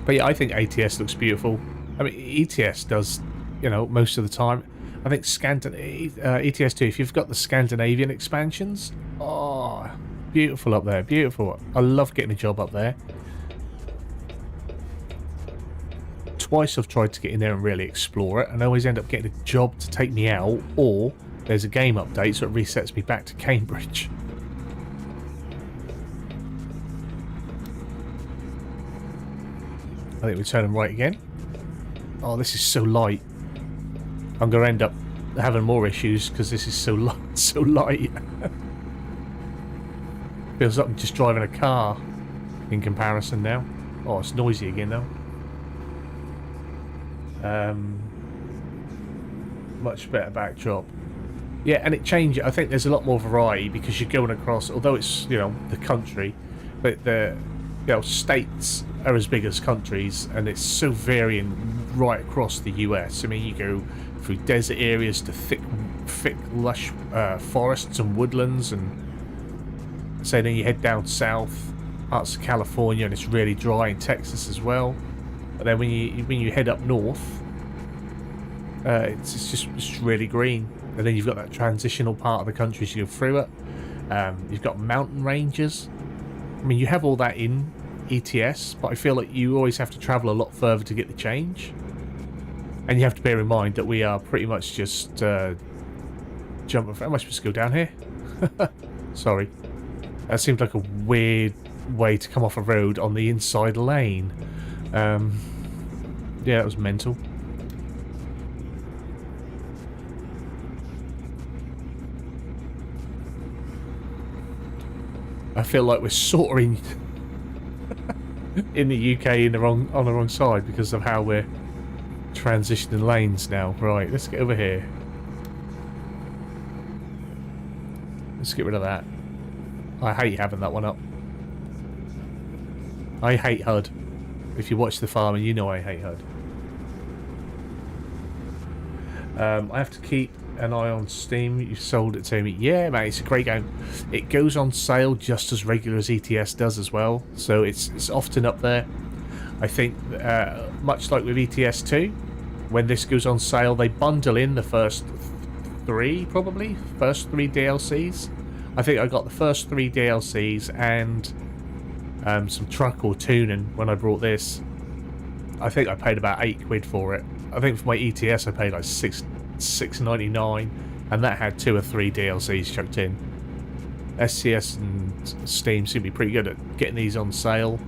But yeah, I think ATS looks beautiful. I mean, ETS does, you know, most of the time. I think ETS too, if you've got the Scandinavian expansions, oh, beautiful up there, beautiful. I love getting a job up there. Twice I've tried to get in there and really explore it, and I always end up getting a job to take me out, or there's a game update so it resets me back to Cambridge. I think we turn them right again. Oh, this is so light. I'm going to end up having more issues because this is so light. So light. Feels like I'm just driving a car in comparison now. Oh, it's noisy again now. Much better backdrop. Yeah, and it changes. I think there's a lot more variety because you're going across, although it's, you know, the country, but the, you know, states are as big as countries, and it's so varying right across the US. I mean, you go through desert areas to thick, lush forests and woodlands, and so then you head down south, parts of California, and it's really dry in Texas as well. But then when you head up north, it's just really green. And then you've got that transitional part of the country as you go through it. You've got mountain ranges. I mean, you have all that in ATS, but I feel like you always have to travel a lot further to get the change. And you have to bear in mind that we are pretty much just jumping. Am I supposed to go down here? Sorry. That seemed like a weird way to come off a road on the inside lane. Yeah, that was mental. I feel like we're sort of in the UK on the wrong side because of how we're transitioning lanes now. Right, let's get over here. Let's get rid of that. I hate having that one up. I hate HUD. If you watch The Farmer, you know I hate HUD. I have to keep an eye on Steam. You sold it to me. Yeah, mate, it's a great game. It goes on sale just as regular as ETS does as well, so it's often up there. I think much like with ETS 2, when this goes on sale, they bundle in the first three DLCs. I think I got the first 3 DLCs and some truck or tuning when I brought this. I think I paid about £8 for it. I think for my ETS I paid like $6.99, and that had 2 or 3 DLCs chucked in. SCS and Steam seem to be pretty good at getting these on sale.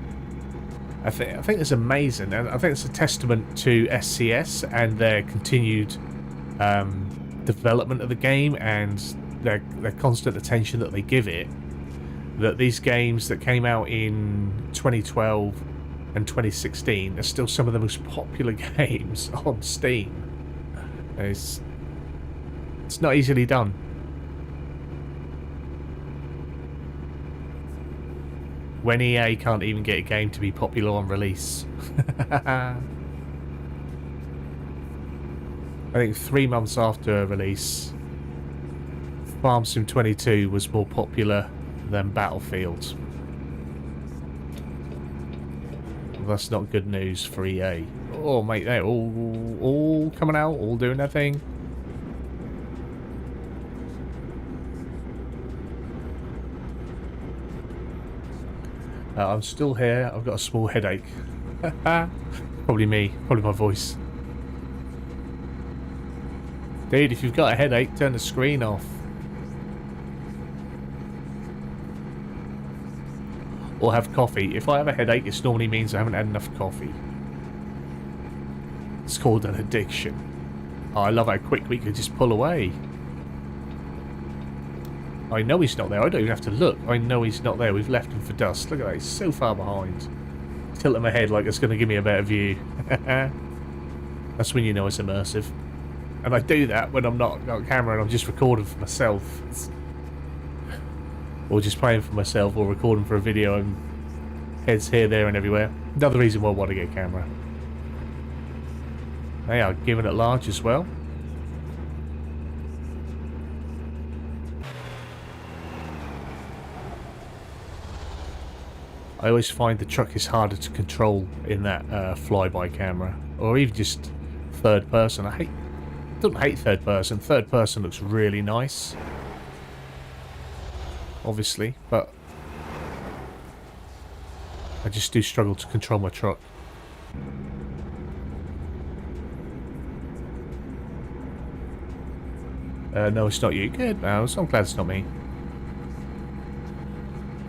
I think it's amazing, and I think it's a testament to SCS and their continued development of the game and their constant attention that they give it, that these games that came out in 2012 and 2016 are still some of the most popular games on Steam. It's not easily done. When EA can't even get a game to be popular on release. I think 3 months after release, Farm Sim 22 was more popular than Battlefield. That's not good news for EA. Oh, mate, they're all coming out, all doing their thing. I'm still here. I've got a small headache. Probably me. Probably my voice. Dude, if you've got a headache, turn the screen off. Or have coffee. If I have a headache, it normally means I haven't had enough coffee. It's called an addiction. Oh, I love how quick we could just pull away. I know he's not there. I don't even have to look. I know he's not there. We've left him for dust. Look at that. He's so far behind. Tilting my head like it's going to give me a better view. That's when you know it's immersive. And I do that when I'm not got a camera and I'm just recording for myself. Or just playing for myself or recording for a video and heads here, there and everywhere. Another reason why I want to get a camera. They are giving it large as well. I always find the truck is harder to control in that flyby camera, or even just third person. I don't hate third person. Third person looks really nice, obviously, but I just do struggle to control my truck. No, it's not you. Good, man. So I'm glad it's not me.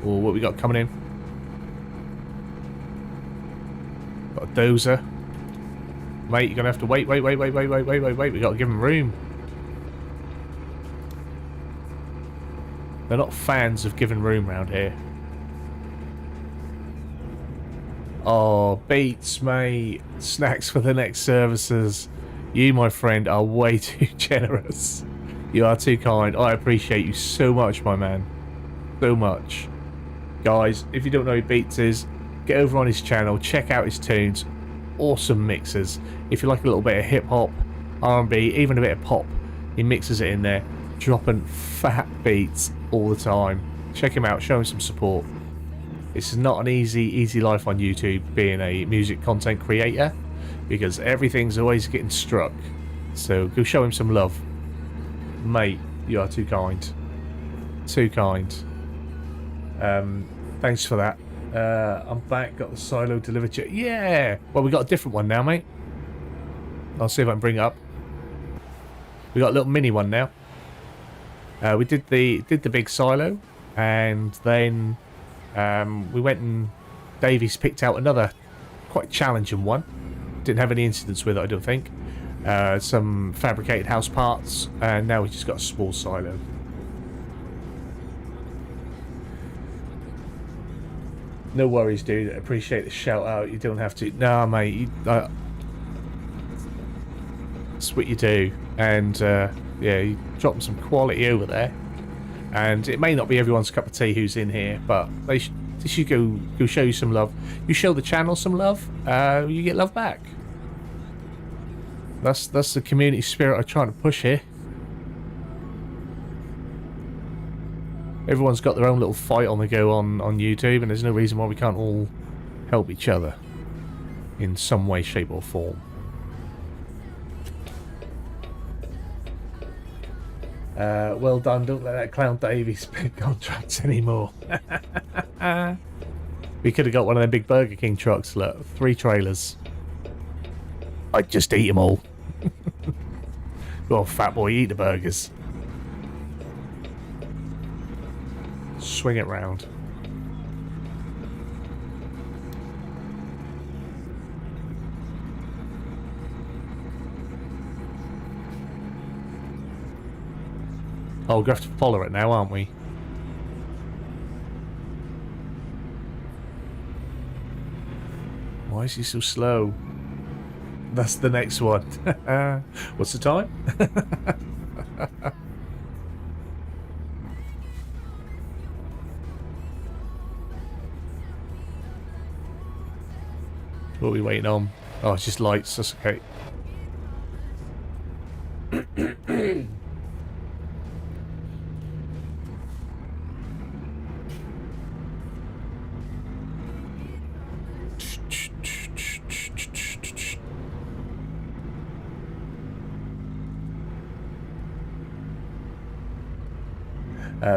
Or what we got coming in? Got a dozer. Mate, you're gonna have to wait. We gotta give him room. They're not fans of giving room around here. Oh, beats, mate. Snacks for the next services. You, my friend, are way too generous. You are too kind. I appreciate you so much, my man. So much. Guys, if you don't know who Beats is, get over on his channel, check out his tunes. Awesome mixes. If you like a little bit of hip-hop, R&B, even a bit of pop, he mixes it in there, dropping fat beats all the time. Check him out, show him some support. It's not an easy life on YouTube being a music content creator, because everything's always getting struck. So go show him some love. Mate, you are too kind. Too kind. Thanks for that. I'm back, got the silo delivered to you. Yeah! Well, we got a different one now, mate. I'll see if I can bring it up. We got a little mini one now. We did the big silo, and then we went and Davies picked out another quite challenging one. Didn't have any incidents with it, I don't think. Some fabricated house parts, and now we just got a small silo. No worries, dude. I appreciate the shout out. You don't have to. Nah, mate. That's what you do. And yeah, you drop some quality over there. And it may not be everyone's cup of tea who's in here, but they should go show you some love. You show the channel some love, you get love back. That's the community spirit I'm trying to push here. Everyone's got their own little fight on the go on YouTube, and there's no reason why we can't all help each other in some way, shape or form. Well done, don't let that clown Davies pick contracts anymore. We could have got one of them big Burger King trucks, look, 3 trailers. I'd just eat them all. Go on, fat boy, eat the burgers. Swing it round. Oh, we're going to have to follow it now, aren't we? Why is he so slow? That's the next one. What's the time? What are we waiting on? Oh, it's just lights. That's okay.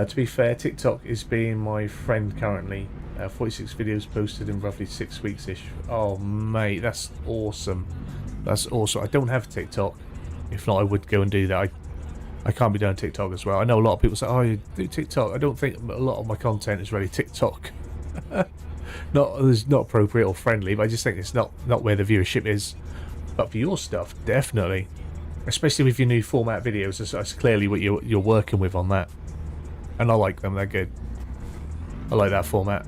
To be fair, TikTok is being my friend currently. 46 videos posted in roughly 6 weeks-ish. Oh, mate, that's awesome. That's awesome. I don't have TikTok. If not, I would go and do that. I can't be doing TikTok as well. I know a lot of people say, oh, you do TikTok. I don't think a lot of my content is really TikTok. It's not appropriate or friendly, but I just think it's not where the viewership is. But for your stuff, definitely. Especially with your new format videos, that's clearly what you're working with on that. And I like them, they're good. I like that format.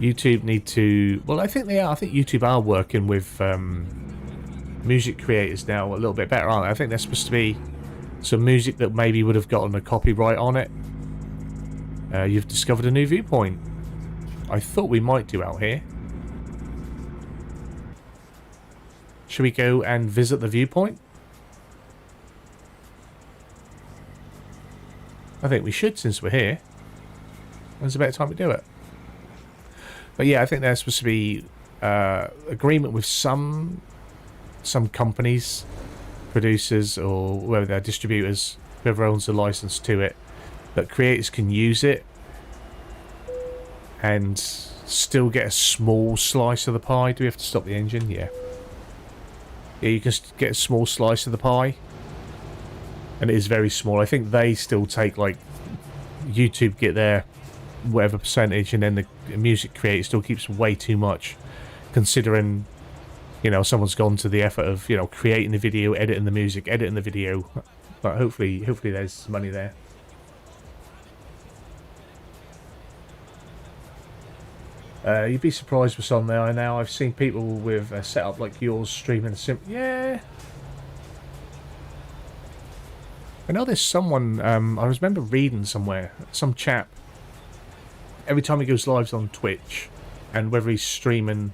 YouTube need to... Well, I think they are. I think YouTube are working with music creators now a little bit better, aren't they? I think there's supposed to be some music that maybe would have gotten a copyright on it. You've discovered a new viewpoint. I thought we might do out here. Should we go and visit the viewpoint? I think we should, since we're here. When's a better time to do it? But yeah, I think there's supposed to be agreement with some companies, producers, or whether they're distributors, whoever owns the license to it, that creators can use it and still get a small slice of the pie. Do we have to stop the engine? Yeah. Yeah, you can get a small slice of the pie. And it is very small. I think they still take, like, YouTube get their whatever percentage, and then the music creator still keeps way too much, considering, you know, someone's gone to the effort of, you know, creating the video, editing the music, editing the video. But hopefully there's money there. You'd be surprised what's on there. Now I've seen people with a setup like yours streaming a yeah. I know there's someone, I remember reading somewhere, some chap, every time he goes live on Twitch, and whether he's streaming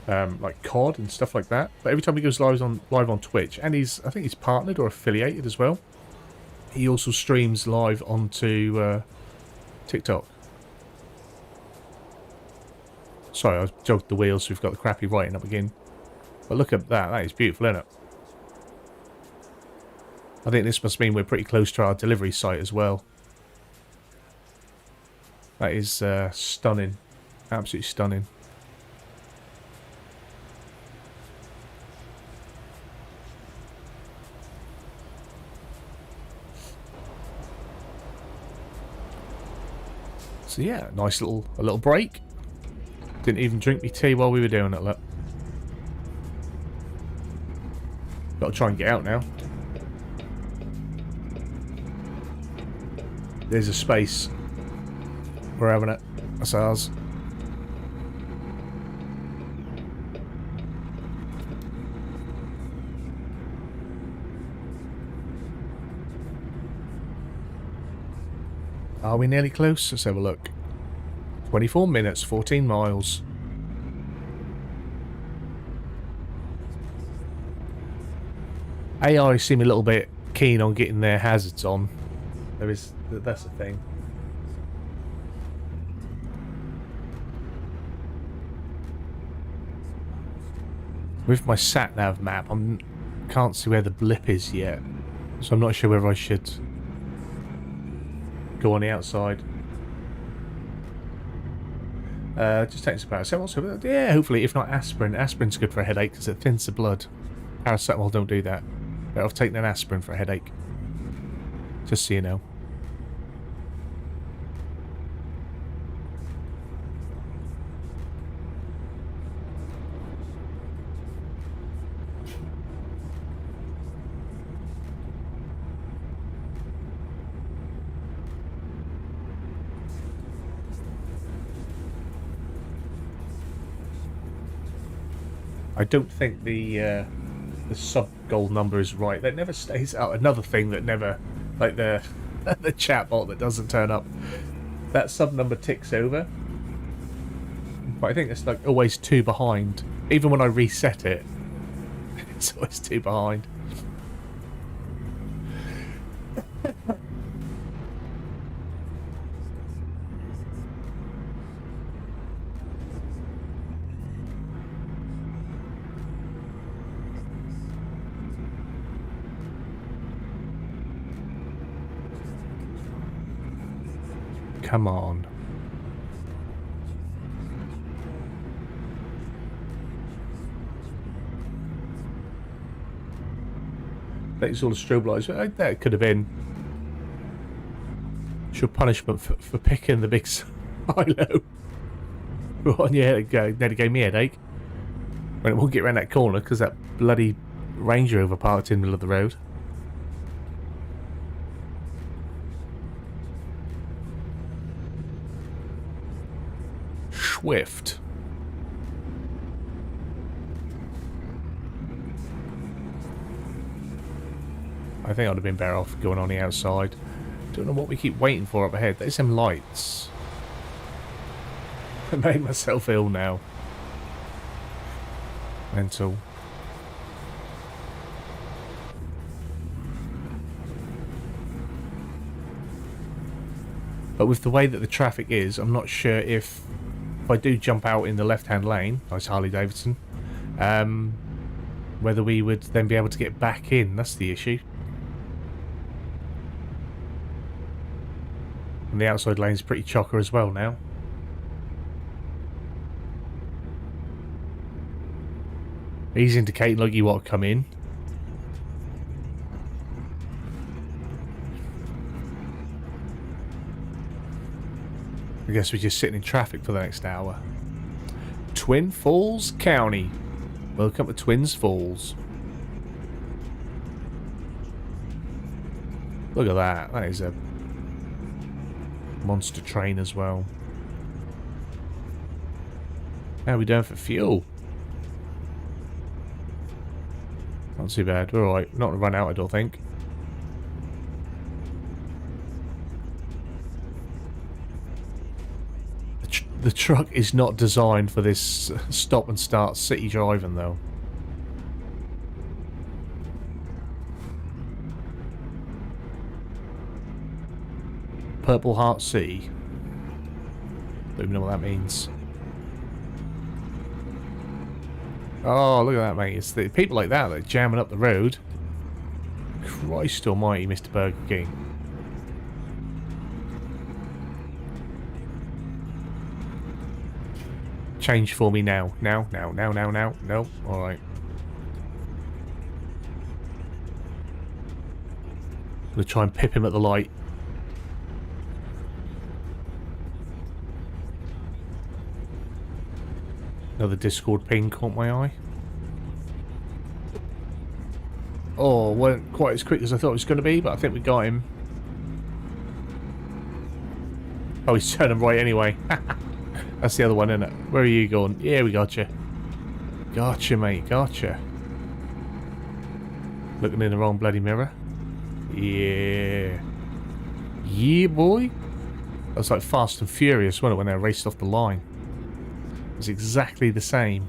like COD and stuff like that, but every time he goes live on Twitch, and I think he's partnered or affiliated as well, he also streams live onto TikTok. Sorry, I jogged the wheels, so we've got the crappy writing up again. But look at that, that is beautiful, isn't it? I think this must mean we're pretty close to our delivery site as well. That is stunning. Absolutely stunning. So yeah, nice a little break. Didn't even drink me tea while we were doing it, look. Got to try and get out now. There's a space. We're having it. That's ours. Are we nearly close? Let's have a look. 24 minutes, 14 miles. AI seem a little bit keen on getting their hazards on. That's the thing. With my sat-nav map, can't see where the blip is yet. So I'm not sure whether I should go on the outside. Just takes about so yeah, hopefully, if not aspirin. Aspirin's good for a headache because it thins the blood. Paracetamol don't do that. Better off taking an aspirin for a headache. Just so you know. I don't think the sub goal number is right. That never stays out. Another thing that never, like the the chat bot that doesn't turn up. That sub number ticks over, but I think it's like always 2 behind. Even when I reset it, it's always 2 behind. Come on. That's all the strobe lights. That could have been punishment for picking the big silo. Right, yeah, nearly gave me a headache. When it won't get around that corner because that bloody Range Rover parked in the middle of the road. Swift. I think I'd have been better off going on the outside. Don't know what we keep waiting for up ahead. There's some lights. I made myself ill now. Mental. But with the way that the traffic is, I'm not sure if I do jump out in the left-hand lane, nice Harley Davidson, whether we would then be able to get back in. That's the issue. And the outside lane's pretty chocker as well now. He's indicating like you want to come in. I guess we're just sitting in traffic for the next hour. Twin Falls County. Welcome to Twins Falls. Look at that. That is a monster train as well. How are we doing for fuel? Not too bad. We're alright. Not going to run out, I don't think. The truck is not designed for this stop and start city driving, though. Purple Heart City. Don't even know what that means. Oh, look at that, mate. It's the people like that that are jamming up the road. Christ almighty, Mr. Burger King. Change for me now. Now. No. Alright. I'm going to try and pip him at the light. Another Discord ping caught my eye. Oh, weren't quite as quick as I thought it was going to be, but I think we got him. Oh, he's turning right anyway. That's the other one, isn't it? Where are you going? Yeah, we got you. Gotcha, mate. Gotcha. Looking in the wrong bloody mirror. Yeah. Yeah, boy. That's like Fast and Furious, wasn't it, when they raced off the line? It was exactly the same.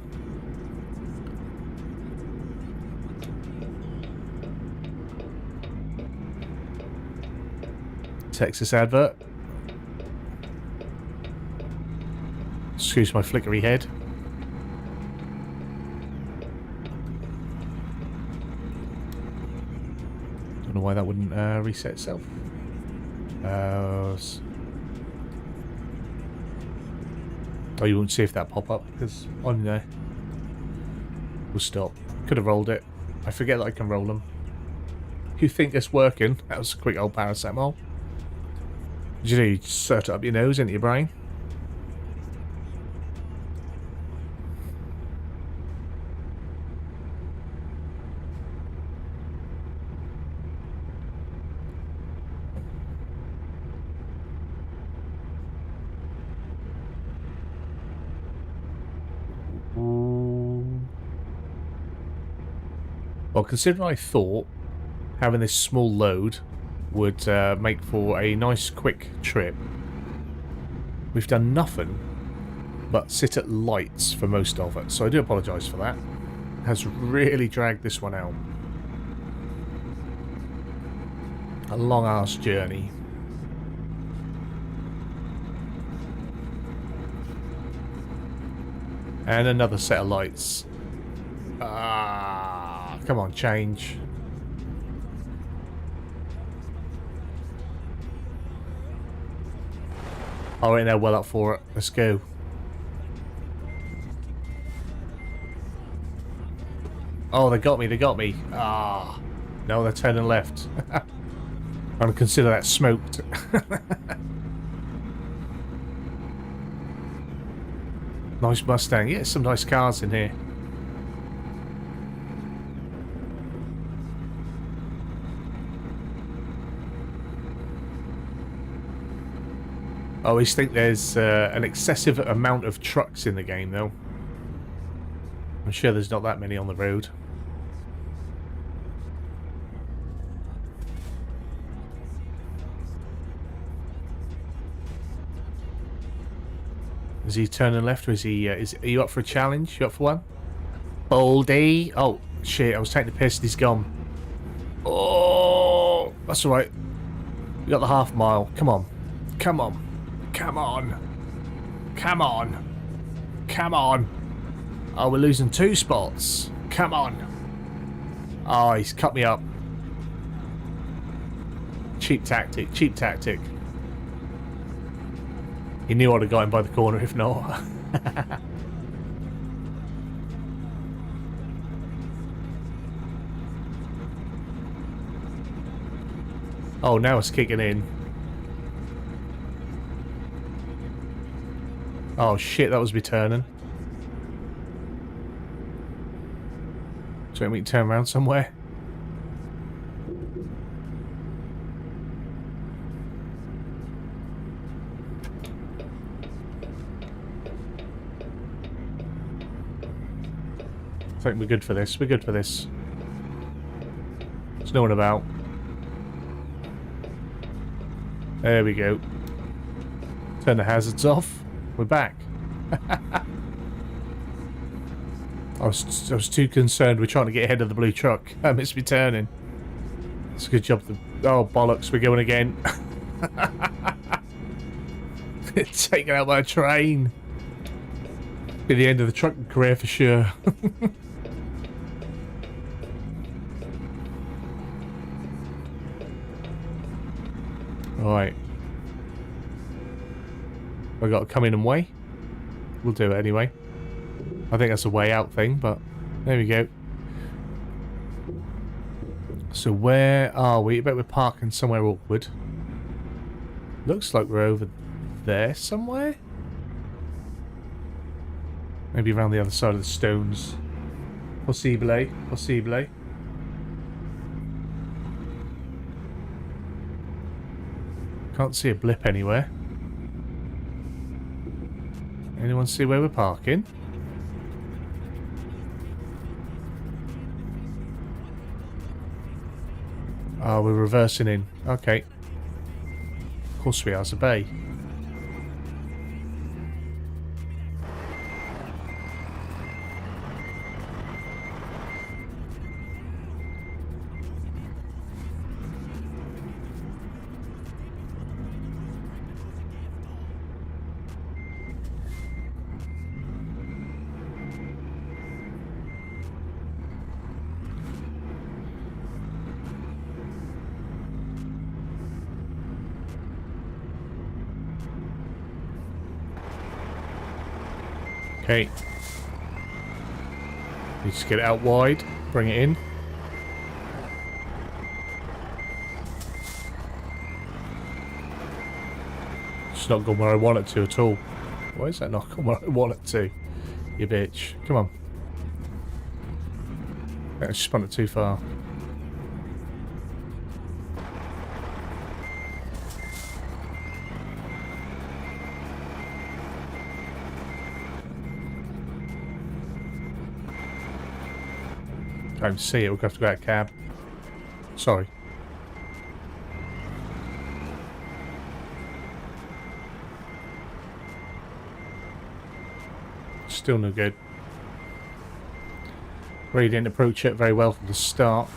Texas advert. Excuse my flickery head. Don't know why that wouldn't reset itself. Oh, you won't see if that pop up because on there. We'll stop. Could have rolled it. I forget that I can roll them. You think it's working? That was a quick old paracetamol. Did you do? You just sort it up your nose into your brain. Well, considering I thought having this small load would make for a nice quick trip, we've done nothing but sit at lights for most of it, so I do apologise for that. It has really dragged this one out. A long ass journey. And another set of lights. Come on, change. Alright, they're well up for it. Let's go. Oh, they got me, they got me. No, they're turning left. I'm going to consider that smoked. Nice Mustang. Yeah, some nice cars in here. I always think there's an excessive amount of trucks in the game, though. I'm sure there's not that many on the road. Is he turning left, or is he? Are you up for a challenge? You up for one? Baldy. Oh shit! I was taking the piss. He's gone. Oh, that's all right. We got the half mile. Come on, come on, come on, come on, come on. Oh, we're losing 2 spots. Come on. Oh, he's cut me up. Cheap tactic. Cheap tactic. He knew I'd have got him by the corner if not. Oh, now it's kicking in. Oh shit, that was me turning. So we can turn around somewhere. think we're good for this. We're good for this. There's no one about. There we go. Turn the hazards off. We're back. I was too concerned with trying to get ahead of the blue truck. I missed me turning. It's a good job. Oh, bollocks. We're going again. Taken out by a train. Be the end of the trucking career for sure. Right. I got to come in and weigh. We'll do it anyway. I think that's a way out thing, but there we go. So where are we? I bet we're parking somewhere awkward. Looks like we're over there somewhere. Maybe around the other side of the stones. Possibly. Possibly. Can't see a blip anywhere. Anyone see where we're parking? Oh, we're reversing in. Okay. Of course we are. It's a bay. Okay. You just get it out wide, bring it in. It's not gone where I want it to at all. Why is that not gone where I want it to? You bitch. Come on. I spun it too far. Can't see it, we'll have to go out cab. Sorry. Still no good. Really didn't approach it very well from the start.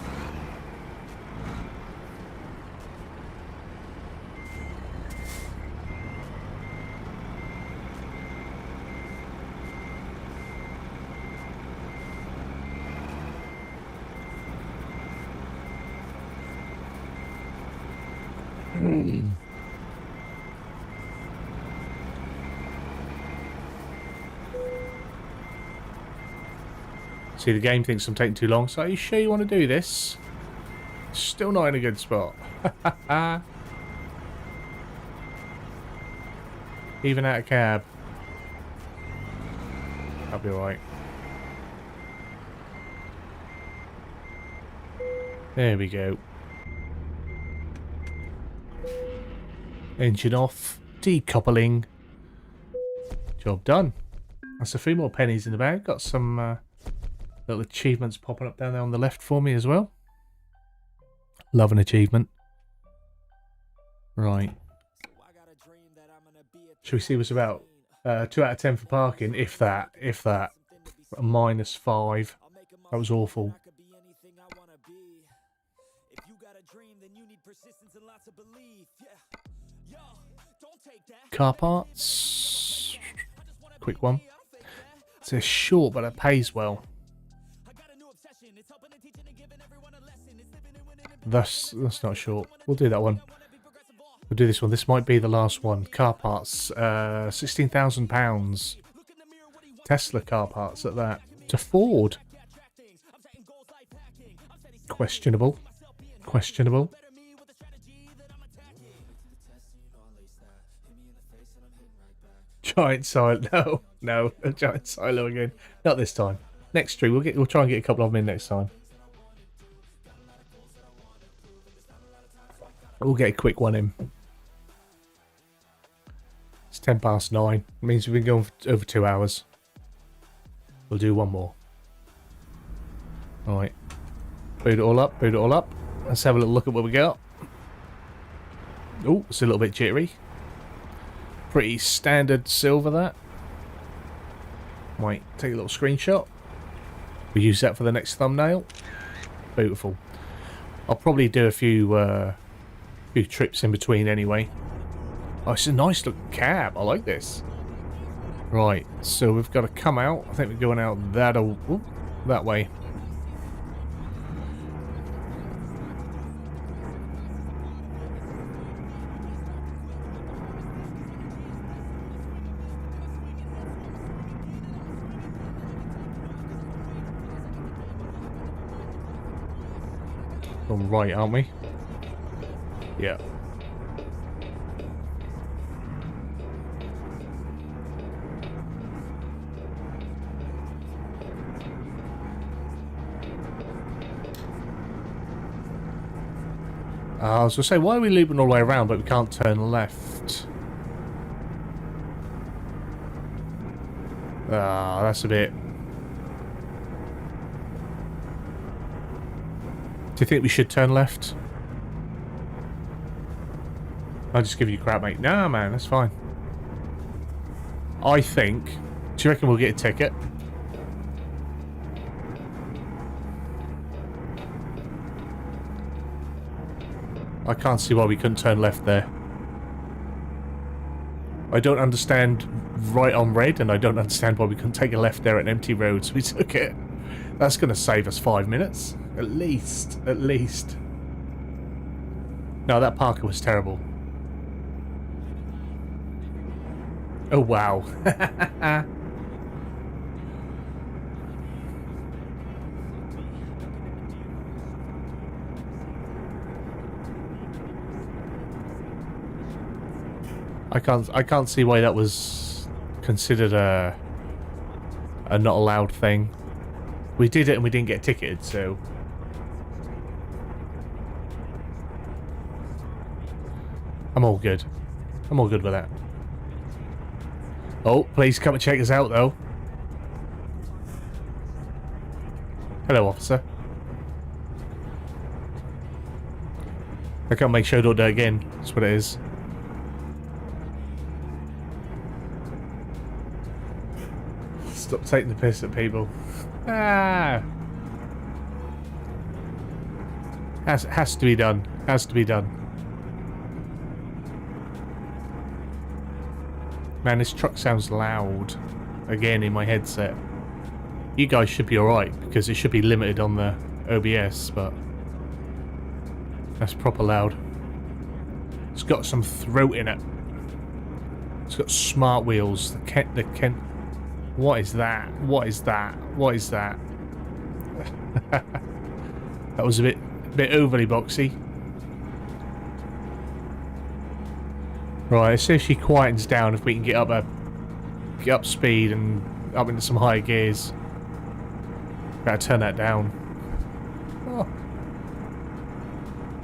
See, the game thinks I'm taking too long, so are you sure you want to do this? Still not in a good spot. Even out of cab. I'll be alright. There we go. Engine off. Decoupling. Job done. That's a few more pennies in the bag. Got some little achievements popping up down there on the left for me as well. Love an achievement. Right. Should we see what's about? 2 out of 10 for parking, if that. If that. A -5. That was awful. Car parts. Quick one. It's short, but it pays well. That's not short. We'll do that one. We'll do this one. This might be the last one. Car parts. £16,000. Tesla car parts at that. To Ford. Questionable. Questionable. Giant silo. No, no, a giant silo again. Not this time. Next stream. We'll try and get a couple of them in next time. We'll get a quick one in. It's 9:10. It means we've been going for over 2 hours. We'll do one more. Alright. Boot it all up, boot it all up. Let's have a little look at what we got. Oh, it's a little bit jittery. Pretty standard silver, that. Might take a little screenshot. We'll use that for the next thumbnail. Beautiful. I'll probably do a few trips in between anyway. Oh, it's a nice looking cab. I like this. Right, so we've got to come out. I think we're going out that way. On right, aren't we? Yeah. I was going to say, why are we looping all the way around but we can't turn left? Ah, that's a bit... Do you think we should turn left? I'll just give you crap, mate. Nah, man, that's fine. I think... Do you reckon we'll get a ticket? I can't see why we couldn't turn left there. I don't understand right on red, and I don't understand why we couldn't take a left there at an empty road, so we took it. That's going to save us 5 minutes. At least. At least. No, that Parker was terrible. Oh, wow. I can't see why that was considered a not allowed thing. We did it and we didn't get ticketed, so... I'm all good. I'm all good with that. Oh, please come and check us out, though. Hello, officer. I can't make sure I don't do it again. That's what it is. Stop taking the piss at people. Ah! Has to be done. Has to be done. Man, this truck sounds loud. Again, in my headset. You guys should be alright, because it should be limited on the OBS, but... That's proper loud. It's got some throat in it. It's got smart wheels. The Kent... What is that? What is that? What is that? That was a bit overly boxy. Right, let's see if she quietens down, if we can get up speed and up into some higher gears. Gotta turn that down. Oh.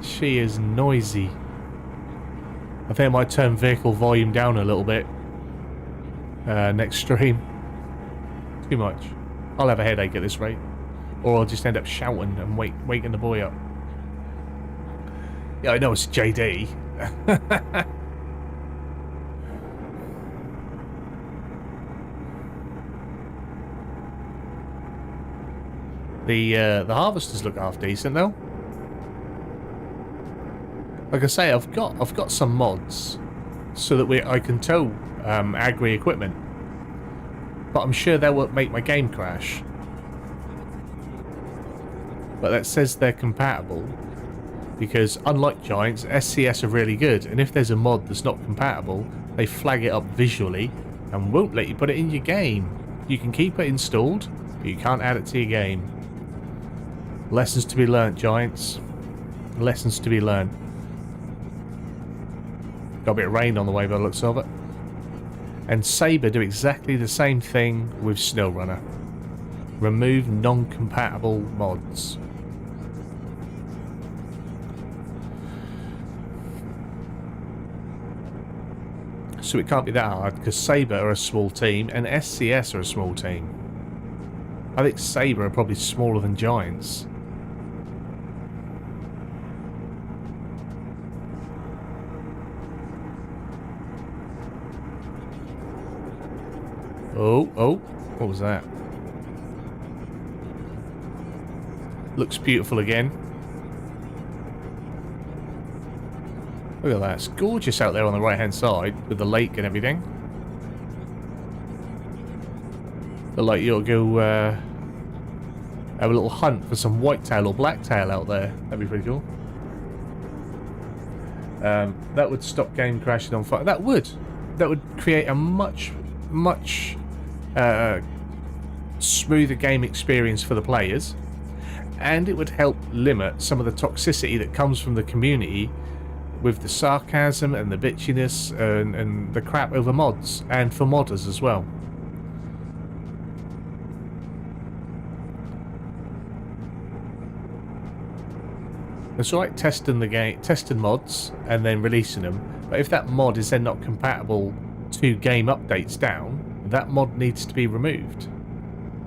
She is noisy. I think I might turn vehicle volume down a little bit. Next stream. Too much. I'll have a headache at this rate. Or I'll just end up shouting and waking the boy up. Yeah, I know it's JD. The harvesters look half decent though. Like I say, I've got some mods so that I can tow agri equipment. But I'm sure that won't make my game crash. But that says they're compatible. Because unlike Giants, SCS are really good. And if there's a mod that's not compatible, they flag it up visually and won't let you put it in your game. You can keep it installed, but you can't add it to your game. Lessons to be learnt, Giants. Lessons to be learnt. Got a bit of rain on the way by the looks of it. And Sabre do exactly the same thing with SnowRunner. Remove non-compatible mods. So it can't be that hard, because Sabre are a small team and SCS are a small team. I think Sabre are probably smaller than Giants. Oh, what was that? Looks beautiful again. Look at that, it's gorgeous out there on the right hand side with the lake and everything. Look like you'll go have a little hunt for some whitetail or blacktail out there. That'd be pretty cool. That would stop game crashing on fire. That would create a much smoother game experience for the players, and it would help limit some of the toxicity that comes from the community with the sarcasm and the bitchiness and the crap over mods, and for modders as well. It's alright testing the game, testing mods and then releasing them, but if that mod is then not compatible to game updates down, that mod needs to be removed,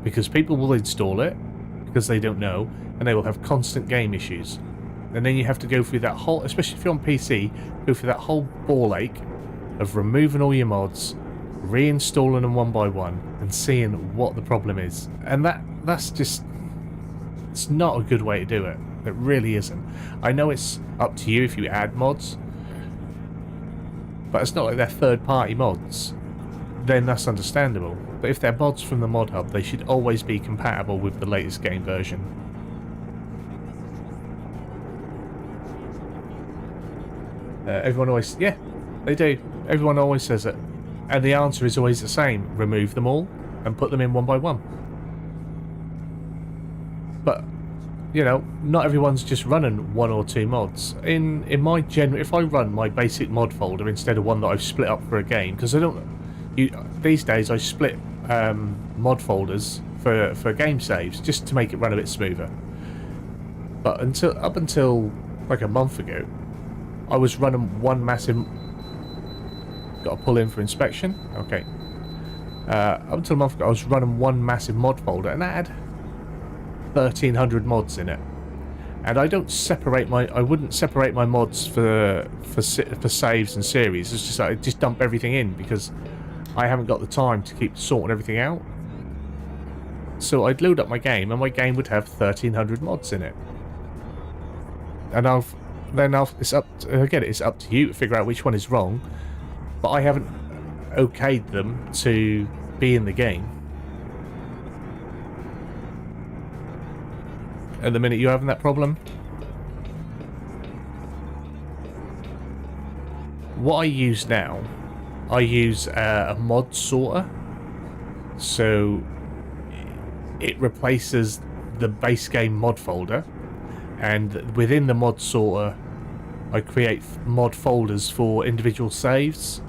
because people will install it because they don't know, and they will have constant game issues. And then you have to go through that whole, especially if you're on PC, go through that whole ball ache of removing all your mods, reinstalling them one by one, and seeing what the problem is. And that's just, it's not a good way to do it. It really isn't. I know it's up to you if you add mods, but it's not like they're third-party mods. Then that's understandable. But if they're mods from the mod hub, they should always be compatible with the latest game version. Everyone always, yeah, they do. Everyone always says it. And the answer is always the same. Remove them all and put them in one by one. But, you know, not everyone's just running one or two mods. In my general, if I run my basic mod folder instead of one that I've split up for a game, because I don't, these days I split mod folders for game saves just to make it run a bit smoother. But up until like a month ago, I was running one massive. Got to pull in for inspection. Okay. Up until a month ago, I was running one massive mod folder, and that had 1,300 mods in it. And I don't separate my. I wouldn't separate my mods for saves and series. It's just like I just dump everything in because I haven't got the time to keep sorting everything out. So I'd load up my game, and my game would have 1,300 mods in it. And it's up to, again, it's up to you to figure out which one is wrong. But I haven't okayed them to be in the game. At the minute you're having that problem, what I use now, I use a mod sorter. So it replaces the base game mod folder, and within the mod sorter I create mod folders for individual saves.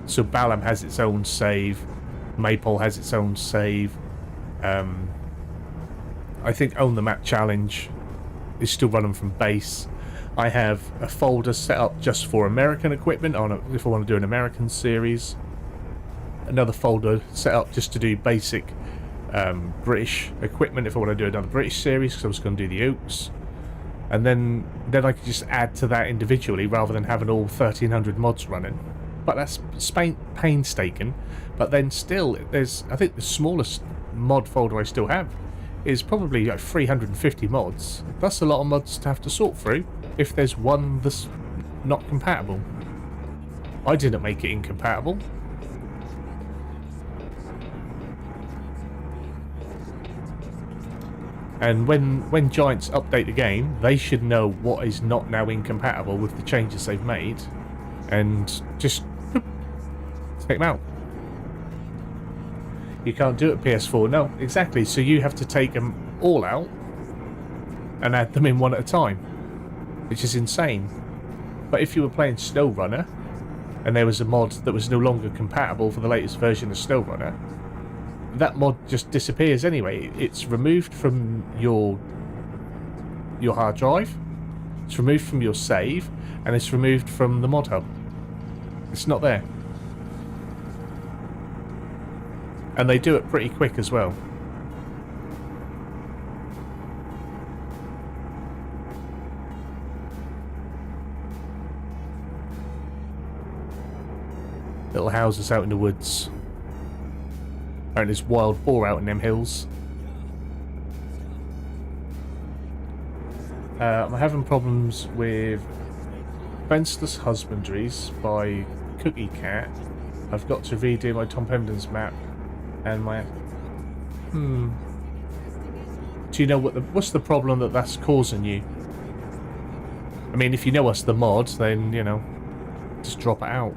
So Balam has its own save, Maypole has its own save, I think Own the Map Challenge is still running from base. I have a folder set up just for American equipment if I want to do an American series. Another folder set up just to do basic British equipment if I want to do another British series, because I was going to do the Oaks. And then I could just add to that individually rather than having all 1,300 mods running. But that's painstaking. But then still, I think the smallest mod folder I still have is probably like 350 mods. That's a lot of mods to have to sort through if there's one that's not compatible. I didn't make it incompatible. And when Giants update the game, they should know what is not now incompatible with the changes they've made, and just take them out. You can't do it PS4, no, exactly. So you have to take them all out and add them in one at a time, which is insane. But if you were playing SnowRunner and there was a mod that was no longer compatible for the latest version of SnowRunner, that mod just disappears anyway. It's removed from your hard drive, it's removed from your save, and it's removed from the mod hub. It's not there. And they do it pretty quick as well. Little houses out in the woods. And there's wild boar out in them hills. I'm having problems with Fenceless Husbandries by Cookie Cat. I've got to redo my Tom Pemberton's map and my... Do you know what's the problem that's causing you? I mean, if you know what's the mod, then, you know, just drop it out.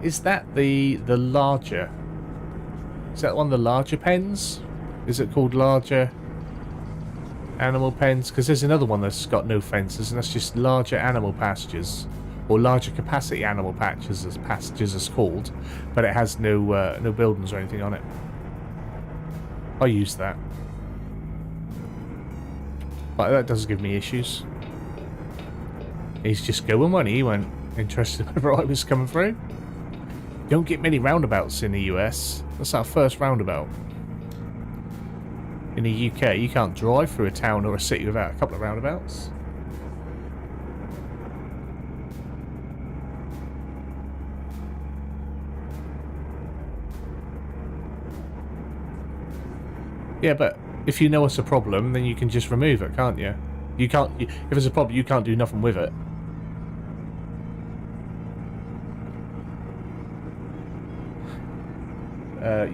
Is that the larger? Is that one of the larger pens? Is it called larger animal pens? Because there's another one that's got no fences, and that's just larger animal pastures. Or larger capacity animal pastures, as called, but it has no no buildings or anything on it. I use that, but that doesn't give me issues. He's just going when he weren't interested whether I was coming through. Don't get many roundabouts in the US. That's our first roundabout. In the UK, you can't drive through a town or a city without a couple of roundabouts. Yeah, but if you know what's a problem, then you can just remove it, can't you? You can't. If there's a problem, you can't do nothing with it.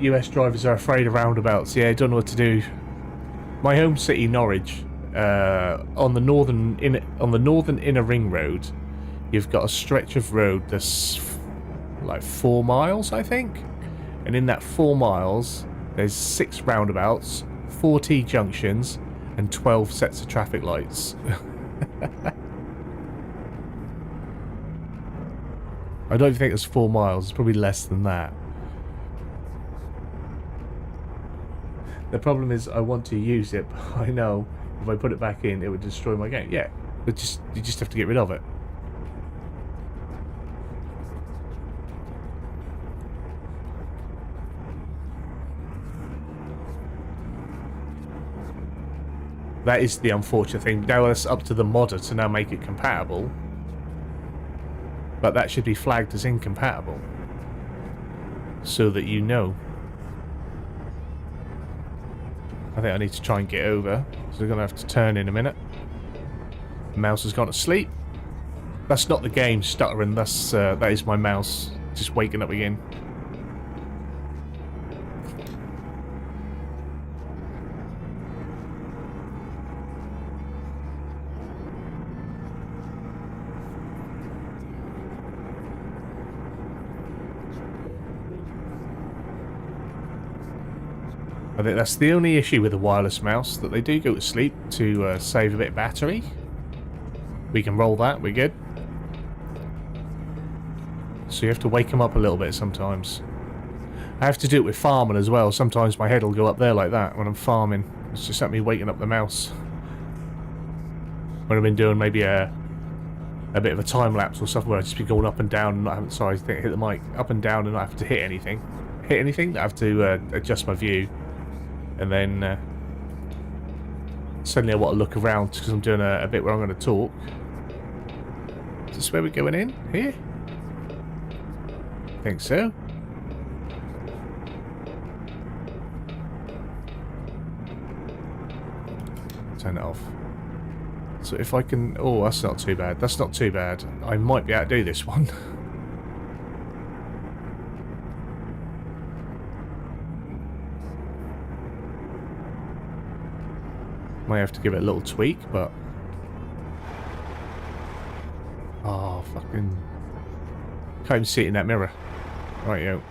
US drivers are afraid of roundabouts. Yeah, I don't know what to do. My home city, Norwich, on the northern inner ring road, you've got a stretch of road that's like 4 miles, I think, and in that 4 miles. There's 6 roundabouts, 4 T-junctions, and 12 sets of traffic lights. I don't think it's 4 miles, it's probably less than that. The problem is I want to use it, but I know if I put it back in, it would destroy my game. Yeah, but you just have to get rid of it. That is the unfortunate thing. Now it's up to the modder to now make it compatible. But that should be flagged as incompatible. So that you know. I think I need to try and get over. So we're going to have to turn in a minute. Mouse has gone to sleep. That's not the game stuttering. That is my mouse just waking up again. I think that's the only issue with the wireless mouse, that they do go to sleep to save a bit of battery. We can roll that, we're good. So you have to wake them up a little bit sometimes. I have to do it with farming as well. Sometimes my head will go up there like that when I'm farming. It's just at me waking up the mouse. When I've been doing maybe a bit of a time lapse or something where I just be going up and down and not having, sorry, I think I hit the mic, up and down and not have to hit anything. I have to adjust my view. And then suddenly I want to look around because I'm doing a bit where I'm going to talk. Is this where we're going in? Here? I think so. Turn it off. So if I can... Oh, that's not too bad. That's not too bad. I might be able to do this one. Might have to give it a little tweak, but... Oh, fucking... Can't even see it in that mirror. Right, yo.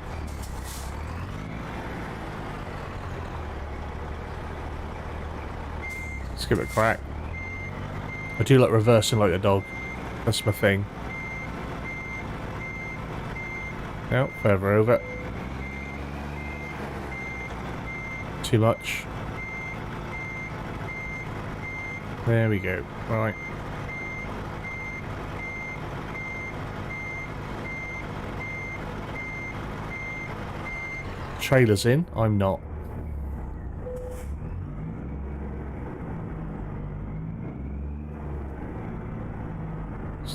Let's give it a crack. I do like reversing like a dog. That's my thing. No, further over. Too much. There we go. Right. Trailer's in. I'm not.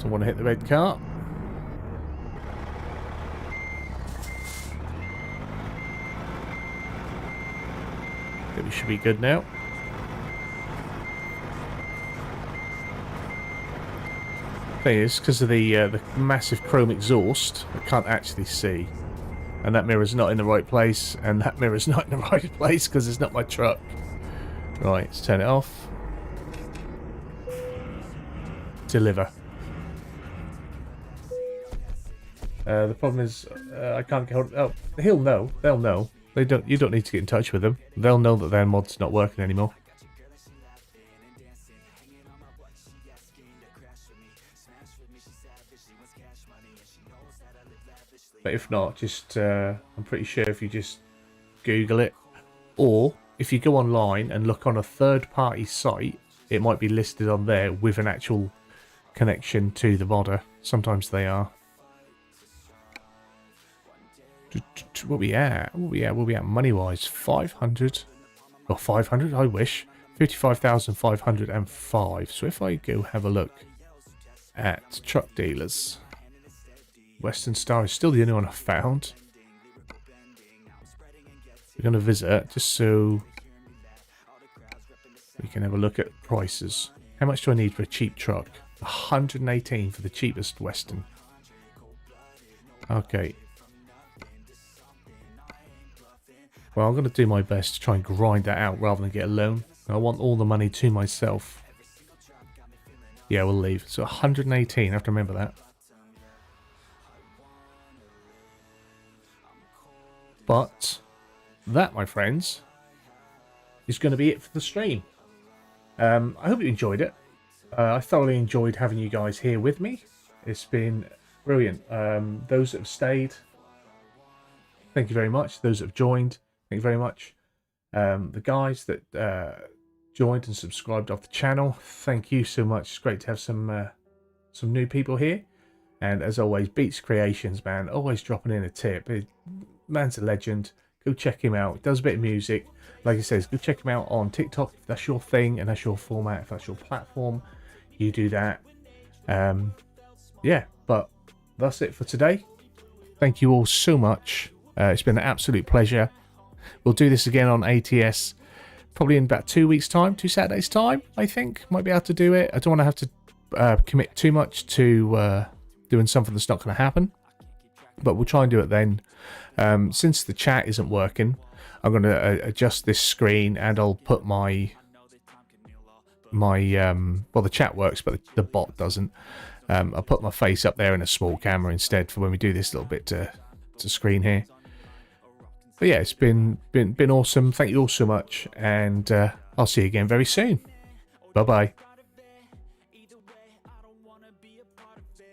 Don't want to hit the red car. I think we should be good now. Thing is, because of the massive chrome exhaust, I can't actually see. And that mirror's not in the right place, and that mirror's not in the right place because it's not my truck. Right, let's turn it off. Deliver. The problem is, I can't get hold. Oh, he'll know. They'll know. They don't. You don't need to get in touch with them. They'll know that their mod's not working anymore. But if not, just I'm pretty sure if you just Google it, or if you go online and look on a third-party site, it might be listed on there with an actual connection to the modder. Sometimes they are. What we at? What we at money-wise? 500 or 500? I wish 55,505. So if I go have a look at truck dealers. Western Star is still the only one I've found. We're going to visit just so we can have a look at prices. How much do I need for a cheap truck? 118 for the cheapest Western. Okay. Well, I'm going to do my best to try and grind that out rather than get a loan. I want all the money to myself. Yeah, we'll leave. So 118, I have to remember that. But that, my friends, is going to be it for the stream. I hope you enjoyed it. I thoroughly enjoyed having you guys here with me. It's been brilliant. Those that have stayed, thank you very much. Those that have joined, thank you very much. The guys that joined and subscribed off the channel, thank you so much. It's great to have some new people here. And as always, Beats Creations, man, always dropping in a tip. Man's a legend. Go check him out. He does a bit of music. Like I said, go check him out on TikTok if that's your thing and that's your format, if that's your platform. You do that. Yeah, but that's it for today. Thank you all so much. It's been an absolute pleasure. We'll do this again on ATS probably in about 2 weeks' time, 2 Saturdays' time, I think. Might be able to do it. I don't want to have to commit too much to doing something that's not going to happen. But we'll try and do it then. Since the chat isn't working, I'm going to adjust this screen and I'll put my well, the chat works, but the bot doesn't. I'll put my face up there in a small camera instead for when we do this little bit to screen here. But yeah, it's been awesome. Thank you all so much, and I'll see you again very soon. Bye bye.